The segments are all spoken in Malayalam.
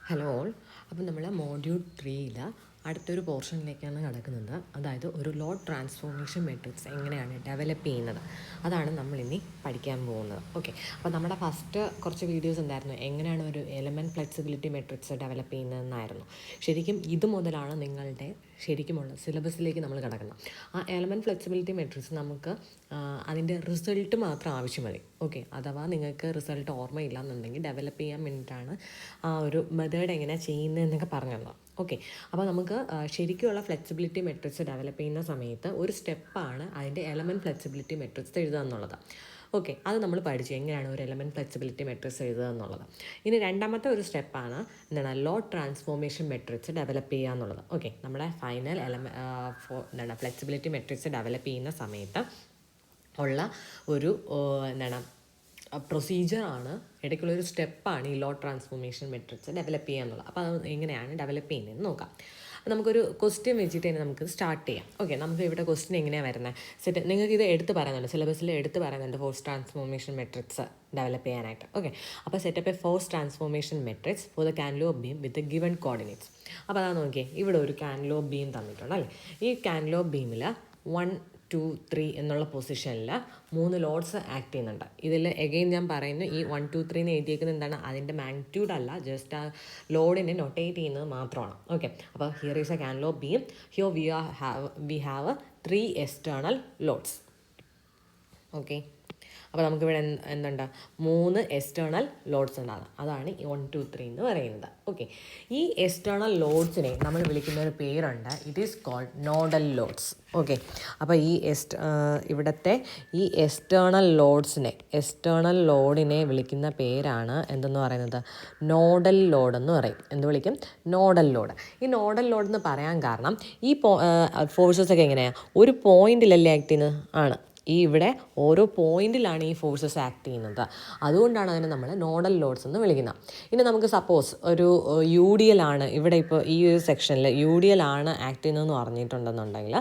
Hello all. അപ്പോൾ നമ്മൾ മോഡ്യൂൾ 3യിൽ അടുത്തൊരു പോർഷനിലേക്കാണ് കിടക്കുന്നത്. അതായത് ഒരു ലോഡ് ട്രാൻസ്ഫോർമേഷൻ മെട്രിക്സ് എങ്ങനെയാണ് ഡെവലപ്പ് ചെയ്യുന്നത്, അതാണ് നമ്മളിനി പഠിക്കാൻ പോകുന്നത്. ഓക്കെ, അപ്പോൾ നമ്മുടെ ഫസ്റ്റ് കുറച്ച് വീഡിയോസ് എന്തായിരുന്നു, എങ്ങനെയാണ് ഒരു എലമെൻറ്റ് ഫ്ലെക്സിബിലിറ്റി മെട്രിക്സ് ഡെവലപ്പ് ചെയ്യുന്നതെന്നായിരുന്നു. ശരിക്കും ഇത് മുതലാണ് നിങ്ങളുടെ ശരിക്കുമുള്ള സിലബസിലേക്ക് നമ്മൾ കിടക്കുന്നത്. ആ എലമെൻറ്റ് ഫ്ലെക്സിബിലിറ്റി മെട്രിക്സ് നമുക്ക് അതിൻ്റെ റിസൾട്ട് മാത്രം ആവശ്യം മതി. ഓക്കെ, അഥവാ നിങ്ങൾക്ക് റിസൾട്ട് ഓർമ്മയില്ല എന്നുണ്ടെങ്കിൽ ഡെവലപ്പ് ചെയ്യാൻ വേണ്ടിയിട്ടാണ് ആ ഒരു മെത്തേഡ് എങ്ങനെയാണ് ചെയ്യുന്നതെന്നൊക്കെ പറഞ്ഞത്. ഓക്കെ, അപ്പോൾ നമുക്ക് ശരിക്കുമുള്ള ഫ്ലെക്സിബിലിറ്റി മെട്രിക്സ് ഡെവലപ്പ് ചെയ്യുന്ന സമയത്ത് ഒരു സ്റ്റെപ്പാണ് അതിൻ്റെ എലമെൻറ്റ് ഫ്ലെക്സിബിലിറ്റി മെട്രിക്സ് എഴുതുക എന്നുള്ളത്. ഓക്കെ, അത് നമ്മൾ പഠിച്ചു എങ്ങനെയാണ് ഒരു എലമെൻറ്റ് ഫ്ലെക്സിബിലിറ്റി മെട്രിക്സ് എഴുതുക എന്നുള്ളത്. ഇനി രണ്ടാമത്തെ ഒരു സ്റ്റെപ്പാണ് എന്താണ് ലോഡ് ട്രാൻസ്ഫോർമേഷൻ മെട്രിക്സ് ഡെവലപ്പ് ചെയ്യുക എന്നുള്ളത്. ഓക്കെ, നമ്മുടെ ഫൈനൽ എന്താണ് ഫ്ലെക്സിബിലിറ്റി മെട്രിക്സ് ഡെവലപ്പ് ചെയ്യുന്ന സമയത്ത് ഉള്ള ഒരു എന്താണ് പ്രൊസീജിയറാണ്, ഇടയ്ക്കുള്ളൊരു സ്റ്റെപ്പാണ് ഈ ലോഡ് ട്രാൻസ്ഫോർമേഷൻ മെട്രിക്സ് ഡെവലപ്പ് ചെയ്യുക എന്നുള്ളത്. അപ്പോൾ അത് എങ്ങനെയാണ് ഡെവലപ്പ് ചെയ്യുന്നതെന്ന് നോക്കാം. നമുക്കൊരു ക്വസ്റ്റ്യൻ വെച്ചിട്ട് തന്നെ നമുക്ക് സ്റ്റാർട്ട് ചെയ്യാം. ഓക്കെ, നമുക്ക് ഇവിടെ ക്വസ്റ്റ്യൻ എങ്ങനെയാണ് വരുന്നത് സെറ്റ്, നിങ്ങൾക്ക് ഇത് എടുത്ത് പറയുന്നുണ്ട്, സിലബസിൽ എടുത്ത് പറയുന്നുണ്ട് ഫോഴ്സ് ട്രാൻസ്ഫോർമേഷൻ മെട്രിക്സ് ഡെവലപ്പ് ചെയ്യാനായിട്ട്. ഓക്കെ, അപ്പോൾ setup a force transformation matrix for the cantilever beam with given coordinates. അപ്പോൾ അതാ നോക്കിയേ, ഇവിടെ ഒരു കാൻലോപ്പ് ബീം തന്നിട്ടുണ്ട് അല്ലേ. ഈ കാൻലോപ്പ് ബീമിൽ 1, 2, 3 എന്നുള്ള പൊസിഷനിൽ 3 ലോഡ്സ് ആക്ട് ചെയ്യുന്നുണ്ട്. ഇതിൽ എഗെയിൻ ഞാൻ പറയുന്നു, ഈ 1, 2, 3 എന്ന് എഴുതിയേക്കുന്നത് എന്താണ്, അതിൻ്റെ മാഗ്നിറ്റ്യൂഡ് അല്ല, ജസ്റ്റ് ആ ലോഡിനെ നൊട്ടേറ്റ് ചെയ്യുന്നത് മാത്രമാണ്. ഓക്കെ, അപ്പോൾ here is a cantilever beam, here we have 3 external loads. Okay, അപ്പോൾ നമുക്കിവിടെ എന്തുണ്ട്, 3 എക്സ്റ്റേണൽ ലോഡ്സ് ഉണ്ടാകും. അതാണ് ഈ 1, 2, 3 എന്ന് പറയുന്നത്. ഓക്കെ, ഈ എക്സ്റ്റേണൽ ലോഡ്സിനെ നമ്മൾ വിളിക്കുന്ന ഒരു പേരുണ്ട്, it is called nodal loads. Okay, അപ്പോൾ ഈ ഇവിടുത്തെ ഈ എക്സ്റ്റേണൽ ലോഡിനെ വിളിക്കുന്ന പേരാണ് എന്തെന്ന് പറയുന്നത്, നോഡൽ ലോഡ് എന്ന് പറയും. എന്ത് വിളിക്കും, നോഡൽ ലോഡ്. ഈ നോഡൽ ലോഡ് എന്ന് പറയാൻ കാരണം ഈ ഫോഴ്സസ് ഒക്കെ എങ്ങനെയാണ്, ഒരു പോയിന്റിലല്ലേ ആക്ട് ചെയ്യുന്നത് ആണ്. ഈ ഇവിടെ ഓരോ പോയിന്റിലാണ് ഈ ഫോഴ്സസ് ആക്ട് ചെയ്യുന്നത്, അതുകൊണ്ടാണ് അതിനെ നമ്മൾ നോഡൽ ലോഡ്സ് എന്ന് വിളിക്കുന്നത്. ഇനി നമുക്ക് സപ്പോസ് ഒരു യു ഡി എൽ ആണ്, ഇവിടെ ഇപ്പോൾ ഈ ഒരു സെക്ഷനിൽ യു ഡി എൽ ആണ് ആക്ട് ചെയ്യുന്നതെന്ന് പറഞ്ഞിട്ടുണ്ടെന്നുണ്ടെങ്കിൽ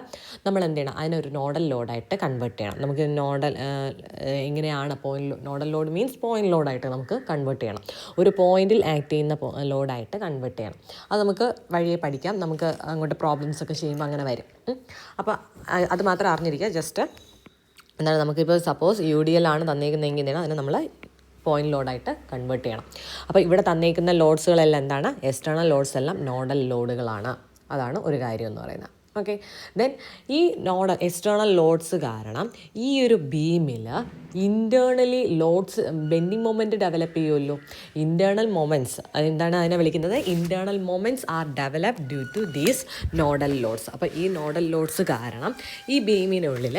നമ്മൾ എന്ത് ചെയ്യണം, അതിനൊരു നോഡൽ ലോഡായിട്ട് കൺവേർട്ട് ചെയ്യണം. നമുക്ക് എങ്ങനെയാണ് നോഡൽ ലോഡ് മീൻസ് പോയിന്റ് ലോഡായിട്ട് നമുക്ക് കൺവേർട്ട് ചെയ്യണം, ഒരു പോയിന്റിൽ ആക്ട് ചെയ്യുന്ന ലോഡായിട്ട് കൺവേർട്ട് ചെയ്യണം. അത് നമുക്ക് വഴിയെ പഠിക്കാം, നമുക്ക് അങ്ങോട്ട് പ്രോബ്ലംസ് ഒക്കെ ചെയ്യുമ്പോൾ അങ്ങനെ വരും. അപ്പോൾ അത് മാത്രം അറിഞ്ഞിരിക്കുക. ജസ്റ്റ് എന്താണ്, നമുക്കിപ്പോൾ സപ്പോസ് യു ഡി എൽ ആണ് തന്നേക്കുന്നതെങ്കിൽ അതിനെ നമ്മൾ പോയിന്റ് ലോഡായിട്ട് കൺവേർട്ട് ചെയ്യണം. അപ്പോൾ ഇവിടെ തന്നേക്കുന്ന ലോഡ്സുകളെല്ലാം എന്താണ്, എക്സ്റ്റേണൽ ലോഡ്സ് എല്ലാം നോഡൽ ലോഡുകളാണ്. അതാണ് ഒരു കാര്യം എന്ന് പറയുന്നത്. ഓക്കെ, ദെൻ ഈ എക്സ്റ്റേണൽ ലോഡ്സ് കാരണം ഈ ഒരു ബീമിൽ internally loads bending moment develop ചെയ്യുമല്ലോ. ഇൻറ്റേർണൽ മൊമെൻറ്റ്സ് എന്താണ് അതിനെ വിളിക്കുന്നത്, internal moments are develop due to these nodal loads. അപ്പോൾ ഈ നോഡൽ ലോഡ്സ് കാരണം ഈ ബീമിനുള്ളിൽ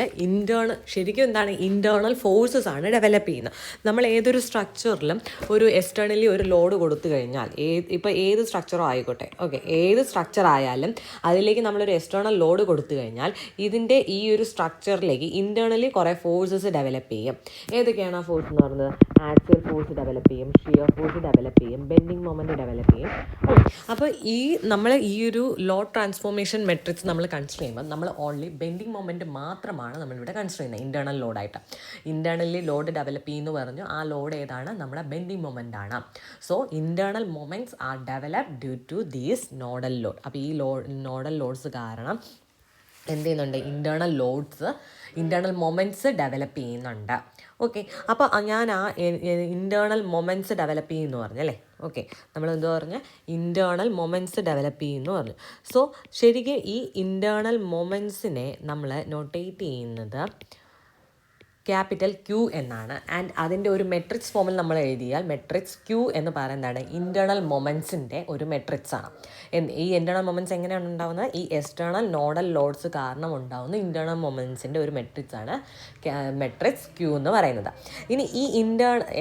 ശരിക്കും എന്താണ്, ഇൻറ്റേർണൽ ഫോഴ്സസ് ആണ് ഡെവലപ്പ് ചെയ്യുന്നത്. നമ്മൾ ഏതൊരു സ്ട്രക്ചറിലും ഒരു എക്സ്റ്റേർണലി ഒരു ലോഡ് കൊടുത്തു കഴിഞ്ഞാൽ, ഇപ്പോൾ ഏത് സ്ട്രക്ചറോ ആയിക്കോട്ടെ, ഓക്കെ, ഏത് സ്ട്രക്ചർ ആയാലും അതിലേക്ക് നമ്മളൊരു എക്സ്റ്റേർണൽ ലോഡ് കൊടുത്തു കഴിഞ്ഞാൽ ഇതിൻ്റെ ഈ ഒരു സ്ട്രക്ചറിലേക്ക് ഇൻറ്റേർണലി കുറേ ഫോഴ്സസ് ഡെവലപ്പ് ചെയ്യും. ഏതൊക്കെയാണ് ആ ഫോഴ്സ് എന്ന് പറയുന്നത്, ആക്ച്വൽ ഫോഴ്സ് ഡെവലപ്പ് ചെയ്യും, ഷിയർ ഫോഴ്സ് ഡെവലപ്പ് ചെയ്യും, ബെൻഡിങ് മൊമെൻറ്റ് ഡെവലപ്പ് ചെയ്യും. അപ്പോൾ നമ്മൾ ഈ ഒരു ലോഡ് ട്രാൻസ്ഫോർമേഷൻ മെട്രിക്സ് നമ്മൾ കൺസിഡർ ചെയ്യുമ്പോൾ നമ്മൾ ഓൺലി ബെൻഡിങ് മൊമെൻറ്റ് മാത്രമാണ് നമ്മളിവിടെ കൺസിഡർ ചെയ്യുന്നത് ഇൻറ്റേർണൽ ലോഡായിട്ട്. ഇൻറ്റേർണലി ലോഡ് ഡെവലപ്പ് ചെയ്യുന്നു പറഞ്ഞു, ആ ലോഡ് ഏതാണ്, നമ്മുടെ ബെൻഡിങ് മൊമെൻ്റ് ആണ്. So internal moments are develop due to these nodal load. അപ്പോൾ ഈ നോഡൽ ലോഡ്സ് കാരണം എന്ത് ചെയ്യുന്നുണ്ട്, ഇൻറ്റേർണൽ മൊമെൻറ്റ്സ് ഡെവലപ്പ് ചെയ്യുന്നുണ്ട്. ഓക്കെ, അപ്പോൾ ഞാൻ ആ ഇൻറ്റേർണൽ മൊമെൻറ്റ്സ് ഡെവലപ്പ് ചെയ്യുന്നു പറഞ്ഞല്ലേ. ഓക്കെ, നമ്മൾ എന്താ പറഞ്ഞാൽ ഇൻറ്റേർണൽ മൊമെൻറ്റ്സ് ഡെവലപ്പ് ചെയ്യുന്നു പറഞ്ഞു. സോ ശരിക്കും ഈ ഇൻറ്റേർണൽ മൊമെൻറ്റ്സിനെ നമ്മൾ നൊട്ടേറ്റ് ചെയ്യുന്നത് ക്യാപിറ്റൽ ക്യൂ എന്നാണ്. ആൻഡ് അതിൻ്റെ ഒരു മെട്രിക്സ് ഫോമിൽ നമ്മൾ എഴുതിയാൽ മെട്രിക്സ് ക്യൂ എന്ന് പറയുന്നതാണ് ഇൻറ്റേർണൽ മൊമെൻറ്റ്സിൻ്റെ ഒരു മെട്രിക്സ് ആണ്. ഈ ഇൻറ്റേർണൽ മൊമെൻറ്റ്സ് എങ്ങനെയാണ് ഉണ്ടാകുന്നത്, ഈ എക്സ്റ്റേണൽ നോഡൽ ലോഡ്സ് കാരണം ഉണ്ടാകുന്ന ഇൻറ്റേർണൽ മൊമെൻറ്റ്സിൻ്റെ ഒരു മെട്രിക്സ് ആണ് മെട്രിക്സ് ക്യൂ എന്ന് പറയുന്നത്. ഇനി ഈ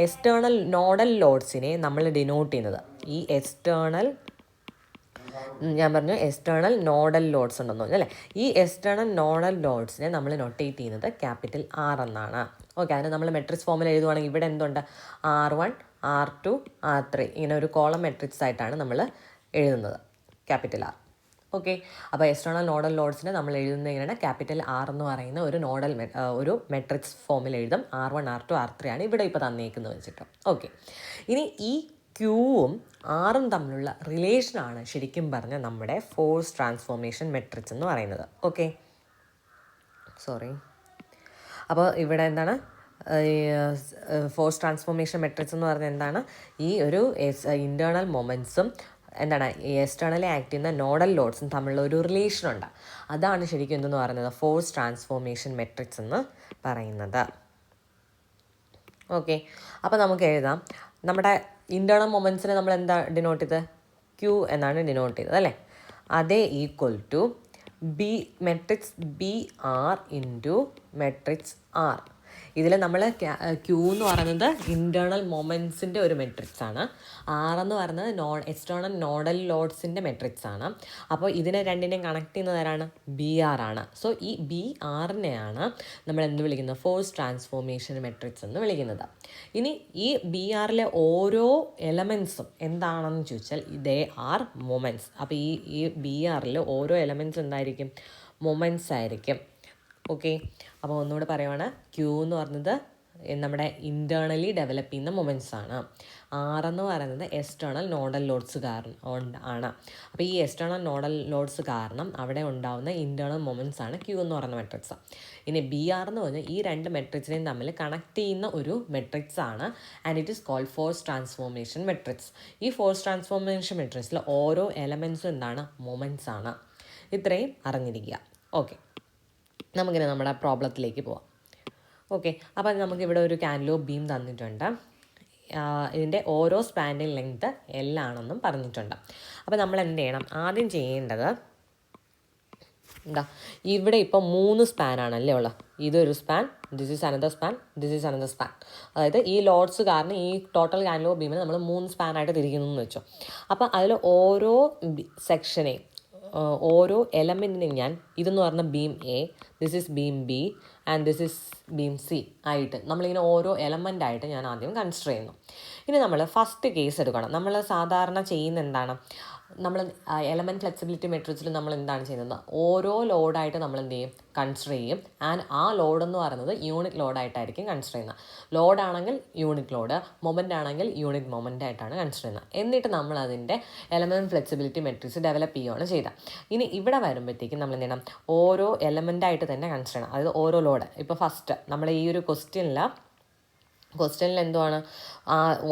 എക്സ്റ്റേണൽ നോഡൽ ലോഡ്സിനെ നമ്മൾ ഡിനോട്ട് ചെയ്യുന്നത്, ഈ ഞാൻ പറഞ്ഞു എക്സ്റ്റേണൽ നോഡൽ ലോഡ്സ് ഉണ്ടെന്ന് പറഞ്ഞു അല്ലേ. ഈ എക്സ്റ്റേണൽ നോഡൽ ലോഡ്സിനെ നമ്മൾ നൊട്ടേറ്റ് ചെയ്യുന്നത് ക്യാപിറ്റൽ ആർ എന്നാണ്. ഓക്കെ, അതിന് നമ്മൾ മെട്രിക്സ് ഫോമിൽ എഴുതുവാണെങ്കിൽ ഇവിടെ എന്തുണ്ട്, R1, R2, R3 ഇങ്ങനെ ഒരു കോളം മെട്രിക്സ് ആയിട്ടാണ് നമ്മൾ എഴുതുന്നത്, ക്യാപിറ്റൽ ആർ. ഓക്കെ, അപ്പോൾ എക്സ്റ്റേണൽ നോഡൽ ലോഡ്സിനെ നമ്മൾ എഴുതുന്നത് എങ്ങനെയാണ്, ക്യാപിറ്റൽ ആർ എന്ന് പറയുന്ന ഒരു മെട്രിക്സ് ഫോമിൽ എഴുതും. R1, R2, R3 ആണ് ഇവിടെ ഇപ്പോൾ തന്നേക്കുന്നത് വെച്ചിട്ട്. ഓക്കെ, ഇനി ഈ ക്യൂവും ആറും തമ്മിലുള്ള റിലേഷനാണ് ശരിക്കും പറഞ്ഞ നമ്മുടെ ഫോഴ്സ് ട്രാൻസ്ഫോർമേഷൻ മെട്രിക്സ് എന്ന് പറയുന്നത്. Okay, sorry. അപ്പോൾ ഇവിടെ എന്താണ് ഫോഴ്സ് ട്രാൻസ്ഫോർമേഷൻ മെട്രിക്സ് എന്ന് പറഞ്ഞാൽ എന്താണ്? ഈ ഒരു ഇൻറ്റേർണൽ മൊമെൻറ്റ്സും എന്താണ് എക്സ്റ്റേണലി ആക്ട് ചെയ്യുന്ന നോഡൽ ലോഡ്സും തമ്മിലുള്ള ഒരു റിലേഷനുണ്ട്. അതാണ് ശരിക്കും എന്തെന്ന് പറയുന്നത് ഫോഴ്സ് ട്രാൻസ്ഫോർമേഷൻ മെട്രിക്സ് എന്ന് പറയുന്നത്. ഓക്കെ, അപ്പോൾ നമുക്ക് എഴുതാം. നമ്മുടെ ഇൻറ്റേർണൽ മൊമെൻറ്റ്സിനെ നമ്മൾ എന്താ ഡിനോട്ട് ചെയ്തത്? ക്യൂ എന്നാണ് ഡിനോട്ട് ചെയ്തത് അല്ലേ? അതേ equal to B matrix B R into matrix R. ഇതിൽ നമ്മൾ ക്യൂ എന്ന് പറയുന്നത് ഇൻറ്റേർണൽ മൊമെൻറ്റ്സിൻ്റെ ഒരു മെട്രിക്സ് ആണ്. ആർ എന്ന് പറയുന്നത് എക്സ്റ്റേണൽ നോഡൽ ലോഡ്സിൻ്റെ മെട്രിക്സ് ആണ്. അപ്പോൾ ഇതിനെ രണ്ടിനെയും കണക്ട് ചെയ്യുന്നത് ആരാണ്? ബി ആർ ആണ്. സോ ഈ ബി ആറിനെയാണ് നമ്മൾ എന്ത് വിളിക്കുന്നത്? ഫോഴ്സ് ട്രാൻസ്ഫോർമേഷൻ മെട്രിക്സ് എന്ന് വിളിക്കുന്നത്. ഇനി ഈ ബി ആറിലെ ഓരോ എലമെൻസും എന്താണെന്ന് ചോദിച്ചാൽ ദേ ആർ മൊമെൻറ്റ്സ്. അപ്പോൾ ഈ ബി ആറിൽ ഓരോ എലമെൻറ്റ്സ് എന്തായിരിക്കും? മൊമെൻറ്റ്സ് ആയിരിക്കും. ഓക്കെ, അപ്പോൾ ഒന്നുകൂടെ പറയുവാണ്. ക്യൂ എന്ന് പറയുന്നത് നമ്മുടെ ഇൻറ്റേർണലി ഡെവലപ്പ് ചെയ്യുന്ന മൊമെൻറ്റ്സ് ആണ്. ആർ എന്ന് പറയുന്നത് എക്സ്റ്റേണൽ നോഡൽ ലോഡ്സ് ആണ്. അപ്പോൾ ഈ എക്സ്റ്റേണൽ നോഡൽ ലോഡ്സ് കാരണം അവിടെ ഉണ്ടാകുന്ന ഇൻറ്റേർണൽ മൊമെൻറ്റ്സ് ആണ് ക്യൂ എന്ന് പറയുന്ന മെട്രിക്സ്. ഇനി ബി ആർ എന്ന് പറഞ്ഞാൽ ഈ രണ്ട് മെട്രിക്സിനെയും തമ്മിൽ കണക്ട് ചെയ്യുന്ന ഒരു മെട്രിക്സ് ആണ്. And it is called force transformation matrix. ഈ ഫോഴ്സ് ട്രാൻസ്ഫോർമേഷൻ മെട്രിക്സിൽ ഓരോ എലമെൻറ്റ്സും എന്താണ്? മൊമെൻറ്റ്സ് ആണ്. ഇത്രയും അറിഞ്ഞിരിക്കുക. ഓക്കെ, നമുക്കിനി നമ്മുടെ പ്രോബ്ലത്തിലേക്ക് പോവാം. ഓക്കെ, അപ്പോൾ നമുക്കിവിടെ ഒരു കാൻറ്റിലിവർ ബീം തന്നിട്ടുണ്ട്. ഇതിൻ്റെ ഓരോ സ്പാനിൻ്റെ ലെങ്ത് L ആണെന്നും പറഞ്ഞിട്ടുണ്ട്. അപ്പോൾ നമ്മൾ എന്ത് ചെയ്യണം? ആദ്യം ചെയ്യേണ്ടത് എന്താ, ഇവിടെ ഇപ്പോൾ 3 സ്പാനാണല്ലേ ഉള്ളത്. ഇതൊരു span, this is another span, this is another span. അതായത് ഈ ലോഡ്സ് കാരണം ഈ ടോട്ടൽ കാൻറ്റിലിവർ ബീമിനെ നമ്മൾ 3 സ്പാനായിട്ട് തിരിക്കുന്നു എന്ന് വെച്ചോ. അപ്പോൾ അതിൽ ഓരോ സെക്ഷനെയും ഓരോ എലമെൻറ്റിനെയും ഞാൻ ഇതെന്ന് പറഞ്ഞ beam A, this is beam B and this is beam C ആയിട്ട് നമ്മളിങ്ങനെ ഓരോ എലമെൻ്റായിട്ട് ഞാൻ ആദ്യം കൺസിഡർ ചെയ്യുന്നു. ഇനി നമ്മൾ ഫസ്റ്റ് കേസ് എടുക്കണം. നമ്മൾ സാധാരണ ചെയ്യുന്ന എന്താണ്? നമ്മൾ എലമെൻറ്റ് ഫ്ലെക്സിബിലിറ്റി മെട്രിക്സിൽ നമ്മൾ എന്താണ് ചെയ്യുന്നത്? ഓരോ ലോഡായിട്ട് നമ്മൾ എന്ത് ചെയ്യും? കൺസിഡർ ചെയ്യും. ആൻഡ് ആ ലോഡ് എന്ന് പറയുന്നത് യൂണിറ്റ് ലോഡായിട്ടായിരിക്കും കൺസിഡർ ചെയ്യുന്നത്. ലോഡാണെങ്കിൽ യൂണിറ്റ് ലോഡ്, മൊമെൻ്റ് ആണെങ്കിൽ യൂണിറ്റ് മൊമെൻ്റ് ആയിട്ടാണ് കൺസിഡർ ചെയ്യുന്നത്. എന്നിട്ട് നമ്മൾ അതിൻ്റെ എലമെൻറ്റ് ഫ്ലെക്സിബിലിറ്റി മെട്രിക്സ് ഡെവലപ്പ് ചെയ്യുകയാണ് ചെയ്തത്. ഇനി ഇവിടെ വരുമ്പോഴത്തേക്കും നമ്മൾ എന്ത് ചെയ്യണം? ഓരോ എലമെൻ്റായിട്ട് തന്നെ കൺസിഡർ ചെയ്യണം. അതായത് ഓരോ ലോഡ്. ഇപ്പോൾ ഫസ്റ്റ് നമ്മൾ ഈ ഒരു ക്വസ്റ്റ്യനിൽ എന്തുവാണ്?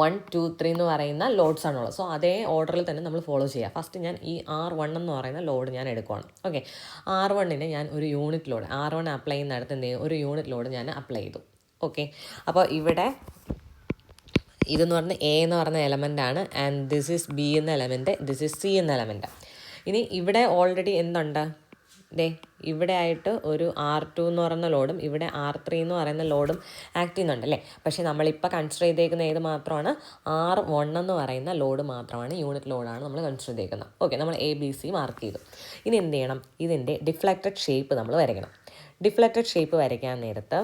1, 2, 3 എന്ന് പറയുന്ന ലോഡ്സ് ആണുള്ളത്. സോ അതേ ഓർഡറിൽ തന്നെ നമ്മൾ ഫോളോ ചെയ്യുക. ഫസ്റ്റ് ഞാൻ ഈ R1 എന്ന് പറയുന്ന ലോഡ് ഞാൻ എടുക്കുവാണ്. ഓക്കെ, R1നെ ഞാൻ ഒരു യൂണിറ്റ് ലോഡ്, R1 അപ്ലൈ ചെയ്യുന്നിടത്ത് എന്ത് ചെയ്യും? ഒരു യൂണിറ്റ് ലോഡ് ഞാൻ അപ്ലൈ ചെയ്തു. ഓക്കെ, അപ്പോൾ ഇവിടെ ഇതെന്ന് പറഞ്ഞാൽ എ എന്ന് പറയുന്ന എലമെൻ്റ് ആണ്. ആൻഡ് ദിസ് ഈസ് ബി എന്ന എലമെൻറ്റ്, ദിസ് ഈസ് സി എന്ന എലമെൻറ്റ്. ഇനി ഇവിടെ ഓൾറെഡി എന്തുണ്ട്? ഇവിടെ ആയിട്ട് ഒരു R2 എന്ന് പറയുന്ന ലോഡും ഇവിടെ R3 എന്ന് പറയുന്ന ലോഡും ആക്ട് ചെയ്യുന്നുണ്ടല്ലേ. പക്ഷേ നമ്മളിപ്പോൾ കൺസിഡർ ചെയ്തേക്കുന്ന ഏത് മാത്രമാണ്? R1 എന്ന് പറയുന്ന ലോഡ് മാത്രമാണ്, യൂണിറ്റ് ലോഡാണ് നമ്മൾ കൺസിഡർ ചെയ്തേക്കുന്നത്. ഓക്കെ, നമ്മൾ ABC മാർക്ക് ചെയ്തു. ഇനി എന്ത് ചെയ്യണം? ഇതിൻ്റെ ഡിഫ്ലക്റ്റഡ് ഷേപ്പ് നമ്മൾ വരയ്ക്കണം. ഡിഫ്ലക്റ്റഡ് ഷേപ്പ് വരയ്ക്കാൻ നേരത്ത്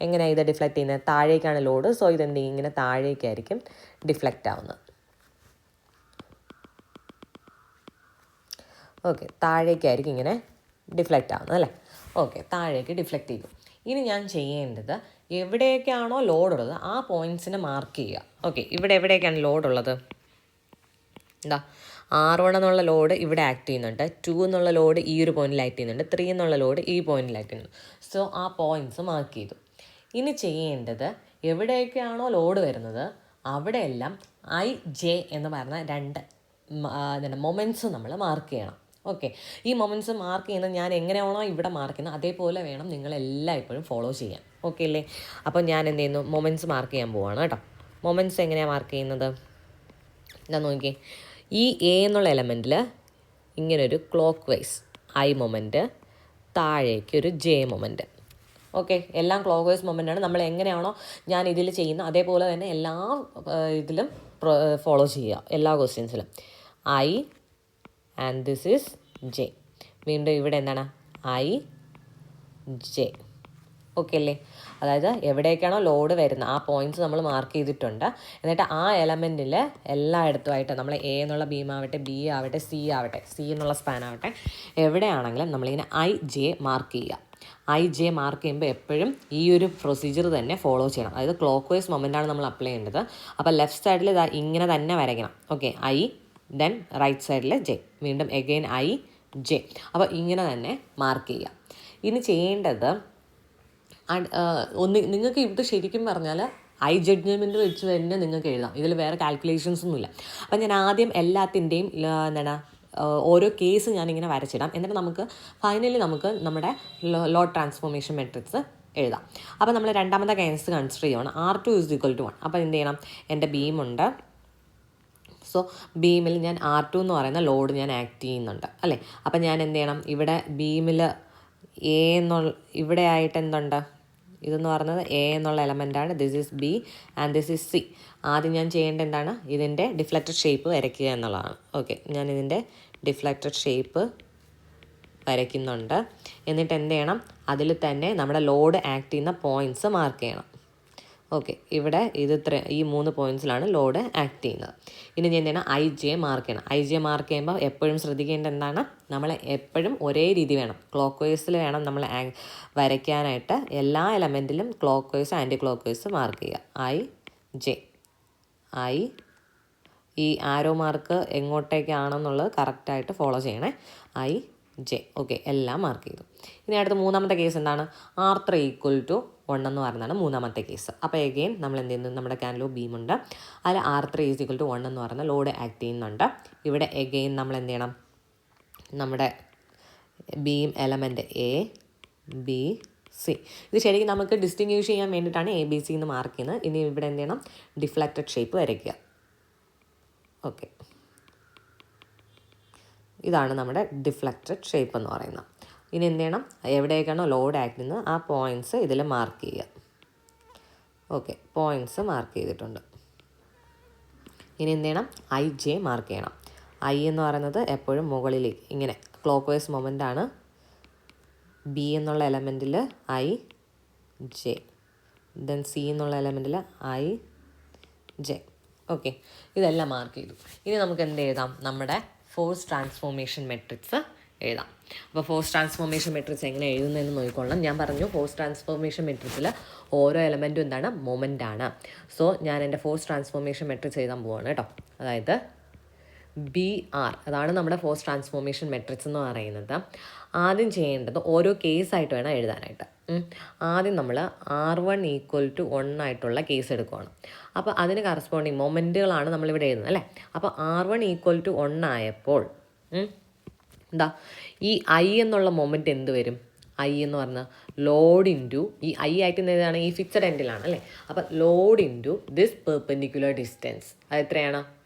എങ്ങനെയാണ് ഇത് ഡിഫ്ലക്റ്റ് ചെയ്യുന്നത്? താഴേക്കാണ് ലോഡ്. സോ ഇതെന്ത് ചെയ്യും? ഇങ്ങനെ താഴേക്കായിരിക്കും ഡിഫ്ലക്റ്റ് ആവുന്നത്. ഓക്കെ, താഴേക്കായിരിക്കും ഇങ്ങനെ ഡിഫ്ലക്റ്റ് ആവുന്നത് അല്ലേ. ഓക്കെ, താഴേക്ക് ഡിഫ്ലക്റ്റ് ചെയ്തു. ഇനി ഞാൻ ചെയ്യേണ്ടത് എവിടെയൊക്കെയാണോ ലോഡ് ഉള്ളത് ആ പോയിൻറ്റ്സിനെ മാർക്ക് ചെയ്യുക. ഓക്കെ, ഇവിടെ എവിടെയൊക്കെയാണ് ലോഡ് ഉള്ളത്? എന്താ, R1 എന്നുള്ള ലോഡ് ഇവിടെ ആക്ട് ചെയ്യുന്നുണ്ട്, 2 എന്നുള്ള ലോഡ് ഈ ഒരു പോയിന്റിൽ ആക്ട് ചെയ്യുന്നുണ്ട്, 3 എന്നുള്ള ലോഡ് ഈ പോയിന്റിൽ ആക്ട് ചെയ്യുന്നുണ്ട്. സോ ആ പോയിൻറ്റ്സ് മാർക്ക് ചെയ്തു. ഇനി ചെയ്യേണ്ടത് എവിടെയൊക്കെയാണോ ലോഡ് വരുന്നത് അവിടെയെല്ലാം IJ എന്ന് പറയുന്ന രണ്ട് മൊമെൻറ്റ്സ് നമ്മൾ മാർക്ക് ചെയ്യണം. ഓക്കെ, ഈ മൊമെൻറ്റ്സ് മാർക്ക് ചെയ്യുന്നത് ഞാൻ എങ്ങനെയാണോ ഇവിടെ മാർക്ക് ചെയ്യുന്നത് അതേപോലെ വേണം നിങ്ങളെല്ലാം ഇപ്പോഴും ഫോളോ ചെയ്യാൻ. ഓക്കെ അല്ലേ? അപ്പോൾ ഞാൻ എന്ത് ചെയ്യുന്നു? മൊമെൻറ്റ്സ് മാർക്ക് ചെയ്യാൻ പോവാണ് കേട്ടോ. മൊമെൻറ്റ്സ് എങ്ങനെയാണ് മാർക്ക് ചെയ്യുന്നത്? എന്താ നോക്കിയേ, ഈ എ എന്നുള്ള എലമെൻറ്റിൽ ഇങ്ങനൊരു ക്ലോക്ക് വൈസ് I മൊമെൻറ്റ്, താഴേക്കൊരു J മൊമെൻറ്റ്. ഓക്കെ, എല്ലാം ക്ലോക്ക് വൈസ് മൊമെൻ്റാണ്. നമ്മൾ എങ്ങനെയാണോ ഞാൻ ഇതിൽ ചെയ്യുന്ന അതേപോലെ തന്നെ എല്ലാ ഇതിലും ഫോളോ ചെയ്യുക, എല്ലാ ക്വസ്റ്റ്യൻസിലും. I and this is J. വീണ്ടും ഇവിടെ എന്താണ്? IJ. ഓക്കെ അല്ലേ? അതായത് എവിടേക്കാണോ ലോഡ് വരുന്നത് ആ പോയിൻറ്റ്സ് നമ്മൾ മാർക്ക് ചെയ്തിട്ടുണ്ട്. എന്നിട്ട് ആ എലമെൻറ്റിൽ എല്ലായിടത്തുമായിട്ട് നമ്മൾ എ എന്നുള്ള ബീം ആവട്ടെ, ബി ആവട്ടെ, സി എന്നുള്ള സ്പാൻ ആവട്ടെ, എവിടെയാണെങ്കിലും നമ്മളിങ്ങനെ IJ മാർക്ക് ചെയ്യുക. ഐ ജെ മാർക്ക് ചെയ്യുമ്പോൾ എപ്പോഴും ഈ ഒരു പ്രൊസീജിയർ തന്നെ ഫോളോ ചെയ്യണം. അതായത് ക്ലോക്ക് വൈസ് മൊമെൻ്റാണ് നമ്മൾ അപ്ലൈ ചെയ്യേണ്ടത്. അപ്പോൾ ലെഫ്റ്റ് സൈഡിൽ ഇങ്ങനെ തന്നെ വരയ്ക്കണം. ഓക്കെ, ഐ ദെൻ റൈറ്റ് സൈഡിൽ ജെ, വീണ്ടും എഗെയിൻ ഐ ജെ. അപ്പോൾ ഇങ്ങനെ തന്നെ മാർക്ക് ചെയ്യുക. ഇനി ചെയ്യേണ്ടത് നിങ്ങൾക്ക് ഇത് ശരിക്കും പറഞ്ഞാൽ ഐ ജഡ്ജ്മെൻറ്റ് വെച്ച് തന്നെ നിങ്ങൾക്ക് എഴുതാം. ഇതിൽ വേറെ കാൽക്കുലേഷൻസ് ഒന്നുമില്ല. അപ്പം ഞാൻ ആദ്യം എല്ലാത്തിൻ്റെയും എന്താണ് ഓരോ കേസ് ഞാനിങ്ങനെ വരച്ചിടാം. എന്നിട്ട് നമുക്ക് ഫൈനലി നമ്മുടെ ലോഡ് ട്രാൻസ്ഫോർമേഷൻ മെട്രിക്സ് എഴുതാം. അപ്പോൾ നമ്മൾ രണ്ടാമത്തെ കേസ് കൺസിഡർ ചെയ്യുകയാണ്. R2 = 1. അപ്പോൾ എന്ത് ചെയ്യണം, എൻ്റെ ബീമുണ്ട്. സോ ബീമിൽ ഞാൻ R2 എന്ന് പറയുന്ന ലോഡ് ഞാൻ ആക്ട് ചെയ്യുന്നുണ്ട് അല്ലേ. അപ്പം ഞാൻ എന്ത് ചെയ്യണം, ഇവിടെ ബീമിൽ ഇവിടെ ആയിട്ട് എന്തുണ്ട്, ഇതെന്ന് പറയുന്നത് എ എന്നുള്ള എലമെൻ്റാണ്. This is B and this is C. ആദ്യം ഞാൻ ചെയ്യേണ്ടത് എന്താണ്, ഇതിൻ്റെ ഡിഫ്ലക്റ്റഡ് ഷേപ്പ് വരയ്ക്കുക എന്നുള്ളതാണ്. ഓക്കെ, ഞാൻ ഇതിൻ്റെ ഡിഫ്ലക്റ്റഡ് ഷേപ്പ് വരയ്ക്കുന്നുണ്ട്. എന്നിട്ട് എന്ത് ചെയ്യണം, അതിൽ തന്നെ നമ്മുടെ ലോഡ് ആക്ട് ചെയ്യുന്ന പോയിൻറ്റ്സ് മാർക്ക് ചെയ്യണം. ഓക്കെ, ഇവിടെ ഈ 3 പോയിൻറ്റ്സിലാണ് ലോഡ് ആക്ട് ചെയ്യുന്നത്. ഇനി ഞാൻ എന്ത് ചെയ്യണം, ഐ ജെ മാർക്ക് ചെയ്യണം. ഐ ജെ മാർക്ക് ചെയ്യുമ്പോൾ എപ്പോഴും ശ്രദ്ധിക്കേണ്ടത് എന്താണ്, നമ്മൾ എപ്പോഴും ഒരേ രീതി വേണം, ക്ലോക്ക് വൈസിൽ വേണം നമ്മൾ വരയ്ക്കാനായിട്ട്. എല്ലാ എലമെൻറ്റിലും clockwise anticlockwise mark ചെയ്യുക. ഐ ജെ, ഈ ആരോ മാർക്ക് എങ്ങോട്ടേക്കാണെന്നുള്ളത് കറക്റ്റായിട്ട് ഫോളോ ചെയ്യണേ. I J. ഓക്കെ, എല്ലാം മാർക്ക് ചെയ്തു. ഇനി അടുത്ത മൂന്നാമത്തെ കേസ് എന്താണ്, R3 = 1 എന്ന് പറയുന്നതാണ് മൂന്നാമത്തെ കേസ്. അപ്പോൾ എഗെയിൻ നമ്മൾ എന്ത് ചെയ്യുന്നു, നമ്മുടെ കാൻലോ ബീമുണ്ട്, അതിൽ R3 = 1 എന്ന് പറയുന്ന ലോഡ് ആക്ട് ചെയ്യുന്നുണ്ട്. ഇവിടെ എഗെയിൻ നമ്മൾ എന്ത് ചെയ്യണം, നമ്മുടെ beam element A B C, ഇത് ശരിക്കും നമുക്ക് ഡിസ്റ്റിങ്വിഷ് ചെയ്യാൻ വേണ്ടിയിട്ടാണ് എ ബി സി എന്ന് മാർക്ക് ചെയ്യുന്നത്. ഇനി ഇവിടെ എന്ത് ചെയ്യണം, ഡിഫ്ലക്റ്റഡ് ഷേപ്പ് വരയ്ക്കുക. ഓക്കെ, ഇതാണ് നമ്മുടെ ഡിഫ്ലക്റ്റഡ് ഷേപ്പ് എന്ന് പറയുന്നത്. ഇനി എന്ത് ചെയ്യണം, എവിടേക്കാണോ ലോഡ് ആക്ട് ചെയ്യുന്നത് ആ പോയിൻറ്റ്സ് ഇതിൽ മാർക്ക് ചെയ്യുക. ഓക്കെ, പോയിൻറ്റ്സ് മാർക്ക് ചെയ്തിട്ടുണ്ട്. ഇനി എന്ത് ചെയ്യണം, ഐ ജെ മാർക്ക് ചെയ്യണം. ഐ എന്ന് പറയുന്നത് എപ്പോഴും മുകളിലേക്ക് ഇങ്ങനെ ക്ലോക്ക് വൈസ് മൊമെൻ്റാണ്. ബി എന്നുള്ള എലമെൻറ്റിൽ ഐ ജെ, ദെൻ സി എന്നുള്ള എലമെൻറ്റിൽ ഐ ജെ. ഓക്കെ, ഇതെല്ലാം മാർക്ക് ചെയ്തു. ഇനി നമുക്ക് എന്ത് എഴുതാം, നമ്മുടെ ഫോഴ്സ് ട്രാൻസ്ഫോർമേഷൻ മെട്രിക്സ് എഴുതാം. അപ്പോൾ ഫോഴ്സ് ട്രാൻസ്ഫോർമേഷൻ മെട്രിക്സ് എങ്ങനെ എഴുതുന്നതെന്ന് നോക്കിക്കൊള്ളാം. ഞാൻ പറഞ്ഞു ഫോഴ്സ് ട്രാൻസ്ഫോർമേഷൻ മെട്രിക്സിൽ ഓരോ എലമെൻറ്റും എന്താണ്, മൊമെൻ്റ് ആണ്. സോ ഞാൻ എൻ്റെ ഫോഴ്സ് ട്രാൻസ്ഫോർമേഷൻ മെട്രിക്സ് എഴുതാൻ പോവാണ് കേട്ടോ. അതായത് BR, അതാണ് നമ്മുടെ ഫോഴ്സ് ട്രാൻസ്ഫോർമേഷൻ മെട്രിക്സ് എന്ന് പറയുന്നത്. ആദ്യം ചെയ്യേണ്ടത് ഓരോ കേസായിട്ട് വേണം എഴുതാനായിട്ട്. ആദ്യം നമ്മൾ R1 = 1 ആയിട്ടുള്ള കേസ് എടുക്കുകയാണ്. അപ്പോൾ അതിന് കറസ്പോണ്ടിങ് മൊമെൻറ്റുകളാണ് നമ്മളിവിടെ എഴുതുന്നത് അല്ലേ. അപ്പോൾ R1 = 1 ആയപ്പോൾ എന്താ, ഈ ഐ എന്നുള്ള മൊമെൻറ്റ് എന്ത് വരും, ഐ എന്ന് പറഞ്ഞാൽ ലോഡ് ഇൻറ്റു ഈ ഐ ആയിട്ട് ഏതാണ്, ഈ ഫിക്സഡ് എൻഡിലാണ് അല്ലേ. അപ്പോൾ load into this perpendicular distance. അത് എത്രയാണ്,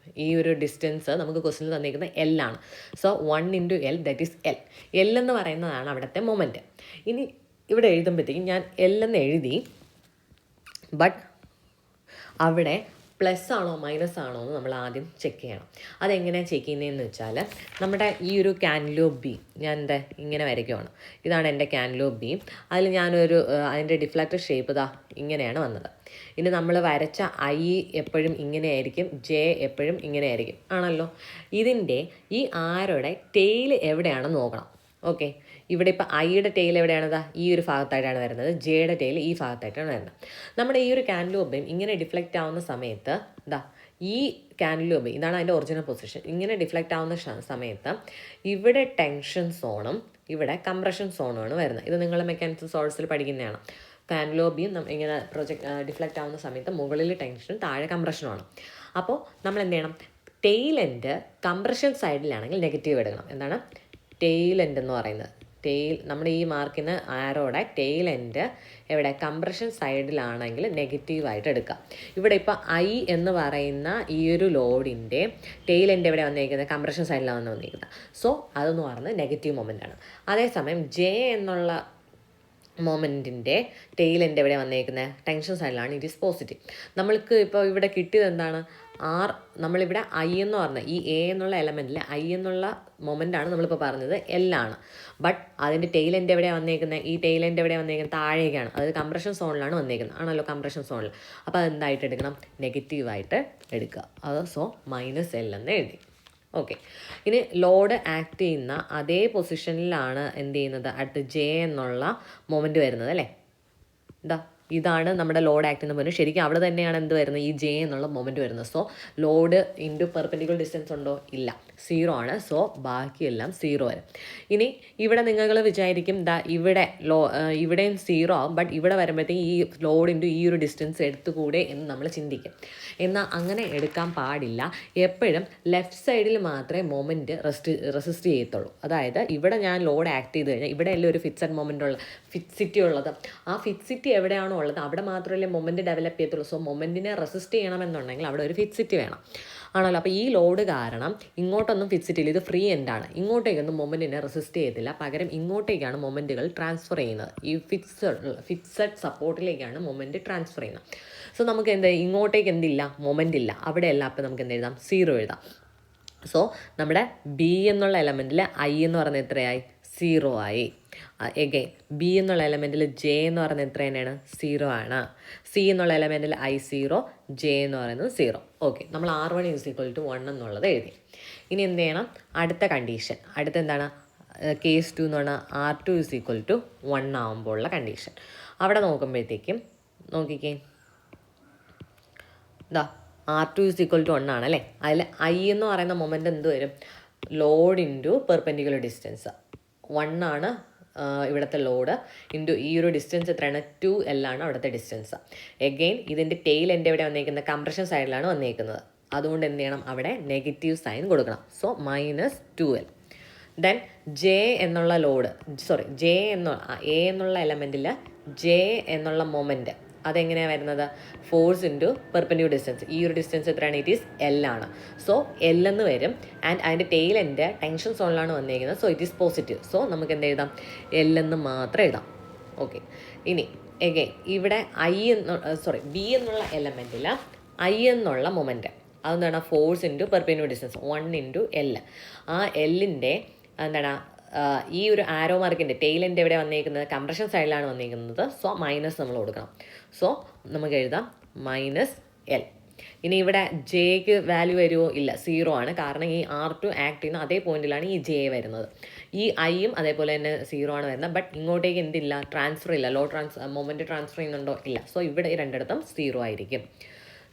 ഈ ഒരു ഡിസ്റ്റൻസ് നമുക്ക് ക്വസ്റ്റ്യനിൽ തന്നിരിക്കുന്നത് L ആണ്. So 1 × L, that is L. L എന്ന് പറയുന്നതാണ് അവിടുത്തെ മൊമെൻറ്റ്. ഇനി ഇവിടെ എഴുതുമ്പോഴത്തേക്കും ഞാൻ L എന്ന് എഴുതി, ബട്ട് അവിടെ പ്ലസ് ആണോ മൈനസ് ആണോ എന്ന് നമ്മൾ ആദ്യം ചെക്ക് ചെയ്യണം. അതെങ്ങനെയാണ് ചെക്ക് ചെയ്യുന്നതെന്ന് വെച്ചാൽ, നമ്മുടെ ഈ ഒരു ക്യാൻലോ ബി ഞാൻ ഇങ്ങനെ വരയ്ക്കുവാണ്. ഇതാണ് എൻ്റെ ക്യാൻലോ ബി. അതിൽ ഞാനൊരു അതിൻ്റെ ഡിഫ്ലക്റ്റഡ് ഷേപ്പ് ഇങ്ങനെയാണ് വന്നത്. ഇനി നമ്മൾ വരച്ച ഐ എപ്പോഴും ഇങ്ങനെയായിരിക്കും, ജെ എപ്പോഴും ഇങ്ങനെയായിരിക്കും ആണല്ലോ. ഇതിൻ്റെ ഈ ആരോടെ ടെയിൽ എവിടെയാണെന്ന് നോക്കണം. ഓക്കെ, ഇവിടെ ഇപ്പോൾ ഐയുടെ ടെയിൽ എവിടെയാണത്, ഈ ഒരു ഭാഗത്തായിട്ടാണ് വരുന്നത്. ജെയുടെ ടെയിൽ ഈ ഭാഗത്തായിട്ടാണ് വരുന്നത്. നമ്മുടെ ഈ ഒരു കാൻലോബയും ഇങ്ങനെ ഡിഫ്ലക്റ്റ് ആവുന്ന സമയത്ത് ഈ കാൻലോബി ഇതാണ് അതിൻ്റെ ഒറിജിനൽ പൊസിഷൻ. ഇങ്ങനെ ഡിഫ്ലക്റ്റ് ആവുന്ന സമയത്ത് ഇവിടെ ടെൻഷൻ സോണും ഇവിടെ കംപ്രഷൻ സോണുമാണ് വരുന്നത്. ഇത് നിങ്ങൾ മെക്കാനിക്സ് സോഴ്സിൽ പഠിക്കുന്നതാണ്. കാൻലോബിയും ഇങ്ങനെ ഡിഫ്ലക്റ്റ് ആവുന്ന സമയത്ത് മുകളിൽ ടെൻഷനും താഴെ കംപ്രഷനുമാണ്. അപ്പോൾ നമ്മൾ എന്ത് ചെയ്യണം, ടെയിൽ എൻഡ് കംപ്രഷൻ സൈഡിലാണെങ്കിൽ നെഗറ്റീവ് എടുക്കണം. എന്താണ് ടെയിൽ എൻഡ് എന്ന് പറയുന്നത്, നമ്മുടെ ഈ മാർക്കിന് ആരോടെ ടെയിൽ എൻഡ് എവിടെ കംപ്രഷൻ സൈഡിലാണെങ്കിൽ നെഗറ്റീവായിട്ട് എടുക്കുക. ഇവിടെ ഇപ്പോൾ ഐ എന്ന് പറയുന്ന ഈ ഒരു ലോഡിൻ്റെ ടെയിൽ എൻഡ് എവിടെ വന്നിരിക്കുന്നത്, കംപ്രഷൻ സൈഡിലാണ് വന്നിരിക്കുന്നത്. സോ അതെന്ന് പറയുന്നത് നെഗറ്റീവ് മൊമെൻ്റാണ്. അതേസമയം ജെ എന്നുള്ള മൊമെൻറ്റിൻ്റെ ടെയിൽ എൻഡ് എവിടെ വന്നിരിക്കുന്നത്, ടെൻഷൻ സൈഡിലാണ്, ഇറ്റ് ഈസ് പോസിറ്റീവ്. നമ്മൾക്ക് ഇപ്പോൾ ഇവിടെ കിട്ടിയത് എന്താണ്, നമ്മളിവിടെ ഐ എന്ന് പറഞ്ഞ ഈ എ എന്നുള്ള എലമെൻറ്റിൽ ഐ എന്നുള്ള മൊമെൻ്റാണ് നമ്മളിപ്പോൾ പറഞ്ഞത് L ആണ്. ബട്ട് അതിൻ്റെ ടെയിൽ എൻഡ് എവിടെയാണ് വന്നേക്കുന്നത്, ഈ ടെയിൽ എൻഡ് എവിടെയാണ് വന്നേക്കുന്നത്, താഴേക്കാണ്. അതായത് കംപ്രഷൻ സോണിലാണ് വന്നേക്കുന്നത് ആണല്ലോ, കംപ്രഷൻ സോണിൽ. അപ്പോൾ അതെന്തായിട്ട് എടുക്കണം, നെഗറ്റീവായിട്ട് എടുക്കുക. അത് സോ -L എന്ന് എഴുതി. ഓക്കെ, ഇനി ലോഡ് ആക്ട് ചെയ്യുന്ന അതേ പൊസിഷനിലാണ് എന്ത് ചെയ്യുന്നത്, അടുത്ത് ജെ എന്നുള്ള മൊമെൻറ്റ് വരുന്നത് അല്ലേ. ഇതാണ് നമ്മുടെ ലോഡ് ആക്ട് എന്ന് പറയുന്നത്. ശരിക്കും അവിടെ തന്നെയാണ് എന്ത് വരുന്നത്, ഈ ജെ എന്നുള്ള മൊമെൻറ്റ് വരുന്നത്. So load into perpendicular distance ഉണ്ടോ, ഇല്ല, 0 ആണ്. സോ ബാക്കിയെല്ലാം 0 വരും. ഇനി ഇവിടെ നിങ്ങൾ വിചാരിക്കും ഇവിടെ ഇവിടെയും 0 ആവും, ബട്ട് ഇവിടെ വരുമ്പോഴത്തേക്കും ഈ ലോഡ് ഇൻറ്റു ഈ ഒരു ഡിസ്റ്റൻസ് എടുത്തുകൂടെ എന്ന് നമ്മൾ ചിന്തിക്കും. എന്നാൽ അങ്ങനെ എടുക്കാൻ പാടില്ല. എപ്പോഴും ലെഫ്റ്റ് സൈഡിൽ മാത്രമേ മൊമെൻറ്റ് റെസിസ്റ്റ് ചെയ്യത്തുള്ളൂ. അതായത് ഇവിടെ ഞാൻ ലോഡ് ആക്ട് ചെയ്ത് കഴിഞ്ഞാൽ ഇവിടെ അല്ലേ ഒരു ഫിക്സിറ്റി ഉള്ളത്. ആ ഫിക്സിറ്റി എവിടെയാണോ ഉള്ളത് അവിടെ മാത്രമല്ലേ മൊമെൻറ്റ് ഡെവലപ്പ് ചെയ്യത്തുള്ളൂ. സോ മൊമെൻറ്റിനെ റെസിസ്റ്റ് ചെയ്യണമെന്നുണ്ടെങ്കിൽ അവിടെ ഒരു ഫിക്സിറ്റി വേണം, ആണല്ലോ. അപ്പോൾ ഈ ലോഡ് കാരണം ഇങ്ങോട്ടൊന്നും ഫിക്സിറ്റി ഇല്ല, ഇത് ഫ്രീ എൻഡാണ്. ഇങ്ങോട്ടേക്കൊന്നും മൊമെൻറ്റിനെ റെസിസ്റ്റ് ചെയ്യത്തില്ല, പകരം ഇങ്ങോട്ടേക്കാണ് മൊമെൻറ്റുകൾ ട്രാൻസ്ഫർ ചെയ്യുന്നത്. ഈ ഫിക്സഡ് സപ്പോർട്ടിലേക്കാണ് മൊമെൻറ്റ് ട്രാൻസ്ഫർ ചെയ്യുന്നത്. സോ നമുക്ക് ഇങ്ങോട്ടേക്ക് എന്തില്ല, മൊമെൻ്റ് ഇല്ല, അവിടെയല്ല. അപ്പോൾ നമുക്ക് എന്ത് എഴുതാം, 0 എഴുതാം. സോ നമ്മുടെ ബി എന്നുള്ള എലമെൻറ്റിൽ ഐ എന്ന് പറയുന്നത് എത്രയായി, 0 ആയി. എഗെയിൻ ബി എന്നുള്ള എലമെൻറ്റിൽ ജെ എന്ന് പറയുന്നത് എത്ര തന്നെയാണ്, 0 ആണ്. സി എന്നുള്ള എലമെൻറ്റിൽ I0, ജെ എന്ന് പറയുന്നത് 0. ഓക്കെ, നമ്മൾ R1 = 1 എന്നുള്ളത് എഴുതി. ഇനി എന്ത് ചെയ്യണം, അടുത്ത കണ്ടീഷൻ, അടുത്ത എന്താണ്, കേസ് 2 എന്ന് പറഞ്ഞാൽ R2 = 1 ആകുമ്പോൾ ഉള്ള കണ്ടീഷൻ. അവിടെ നോക്കുമ്പോഴത്തേക്കും നോക്കിക്കേ, R2 = 1 ആണ് അല്ലേ. അതിൽ ഐ എന്ന് പറയുന്ന മൊമെൻ്റ് എന്ത് വരും, ലോഡ് ഇൻറ്റു പെർപെൻഡിക്കുലർ ഡിസ്റ്റൻസ്. 1 ആണ് ഇവിടുത്തെ ലോഡ് ഇൻറ്റു ഈ ഒരു ഡിസ്റ്റൻസ് എത്രയാണ്, 2L ആണ് അവിടുത്തെ ഡിസ്റ്റൻസ്. എഗെയിൻ ഇതിൻ്റെ ടെയിൽ എൻ്റെ എവിടെ വന്നേക്കുന്നത്, കംപ്രഷൻ സൈഡിലാണ് വന്നേക്കുന്നത്. അതുകൊണ്ട് എന്ത് ചെയ്യണം, അവിടെ നെഗറ്റീവ് സൈൻ കൊടുക്കണം. So -2L. ദെൻ ജെ എന്നുള്ള ലോഡ് എ എന്നുള്ള എലമെൻറ്റിൽ ജെ എന്നുള്ള മൊമെൻറ്റ് അതെങ്ങനെയാണ് വരുന്നത്, ഫോഴ്സ് ഇൻറ്റു പെർപെൻഡിക്കുലർ ഡിസ്റ്റൻസ്. ഈ ഒരു ഡിസ്റ്റൻസ് എത്രയാണ്, ഇറ്റ് ഈസ് L ആണ്. സോ L എന്ന് വരും. ആൻഡ് അതിൻ്റെ ടെയിൽ എൻ്റെ ടെൻഷൻ സോണിലാണ് വന്നിരിക്കുന്നത്. So it is positive. So നമുക്ക് എന്ത് എഴുതാം, L എന്ന് മാത്രം എഴുതാം. ഓക്കെ, ഇനി എഗെയിൻ ഇവിടെ ബി എന്നുള്ള എലമെൻറ്റിൽ ഐ എന്നുള്ള മൊമെൻറ്റ് അതെന്താണ്, force into perpendicular distance 1 × L. ആ എല്ലിൻ്റെ എന്താണ്, ഈ ഒരു ആരോ മാർക്കിൻ്റെ ടെയിലിൻ്റെ എവിടെ വന്നിരിക്കുന്നത്, കംപ്രഷൻ സൈഡിലാണ് വന്നിരിക്കുന്നത്. സോ മൈനസ് നമ്മൾ കൊടുക്കണം. സോ നമുക്ക് എഴുതാം -L. ഇനി ഇവിടെ ജെക്ക് വാല്യൂ വരുമോ, ഇല്ല, 0 ആണ്. കാരണം ഈ R2 ആക്ട് ചെയ്യുന്ന അതേ പോയിന്റിലാണ് ഈ ജെ വരുന്നത്. ഈ ഐയും അതേപോലെ തന്നെ 0 ആണ് വരുന്നത്. ബട്ട് ഇങ്ങോട്ടേക്ക് എന്തില്ല, ട്രാൻസ്ഫർ ഇല്ല, മൊമെൻറ്റ് ട്രാൻസ്ഫർ ചെയ്യുന്നുണ്ടോ, ഇല്ല. സോ ഇവിടെ രണ്ടിടത്തും 0 ആയിരിക്കും.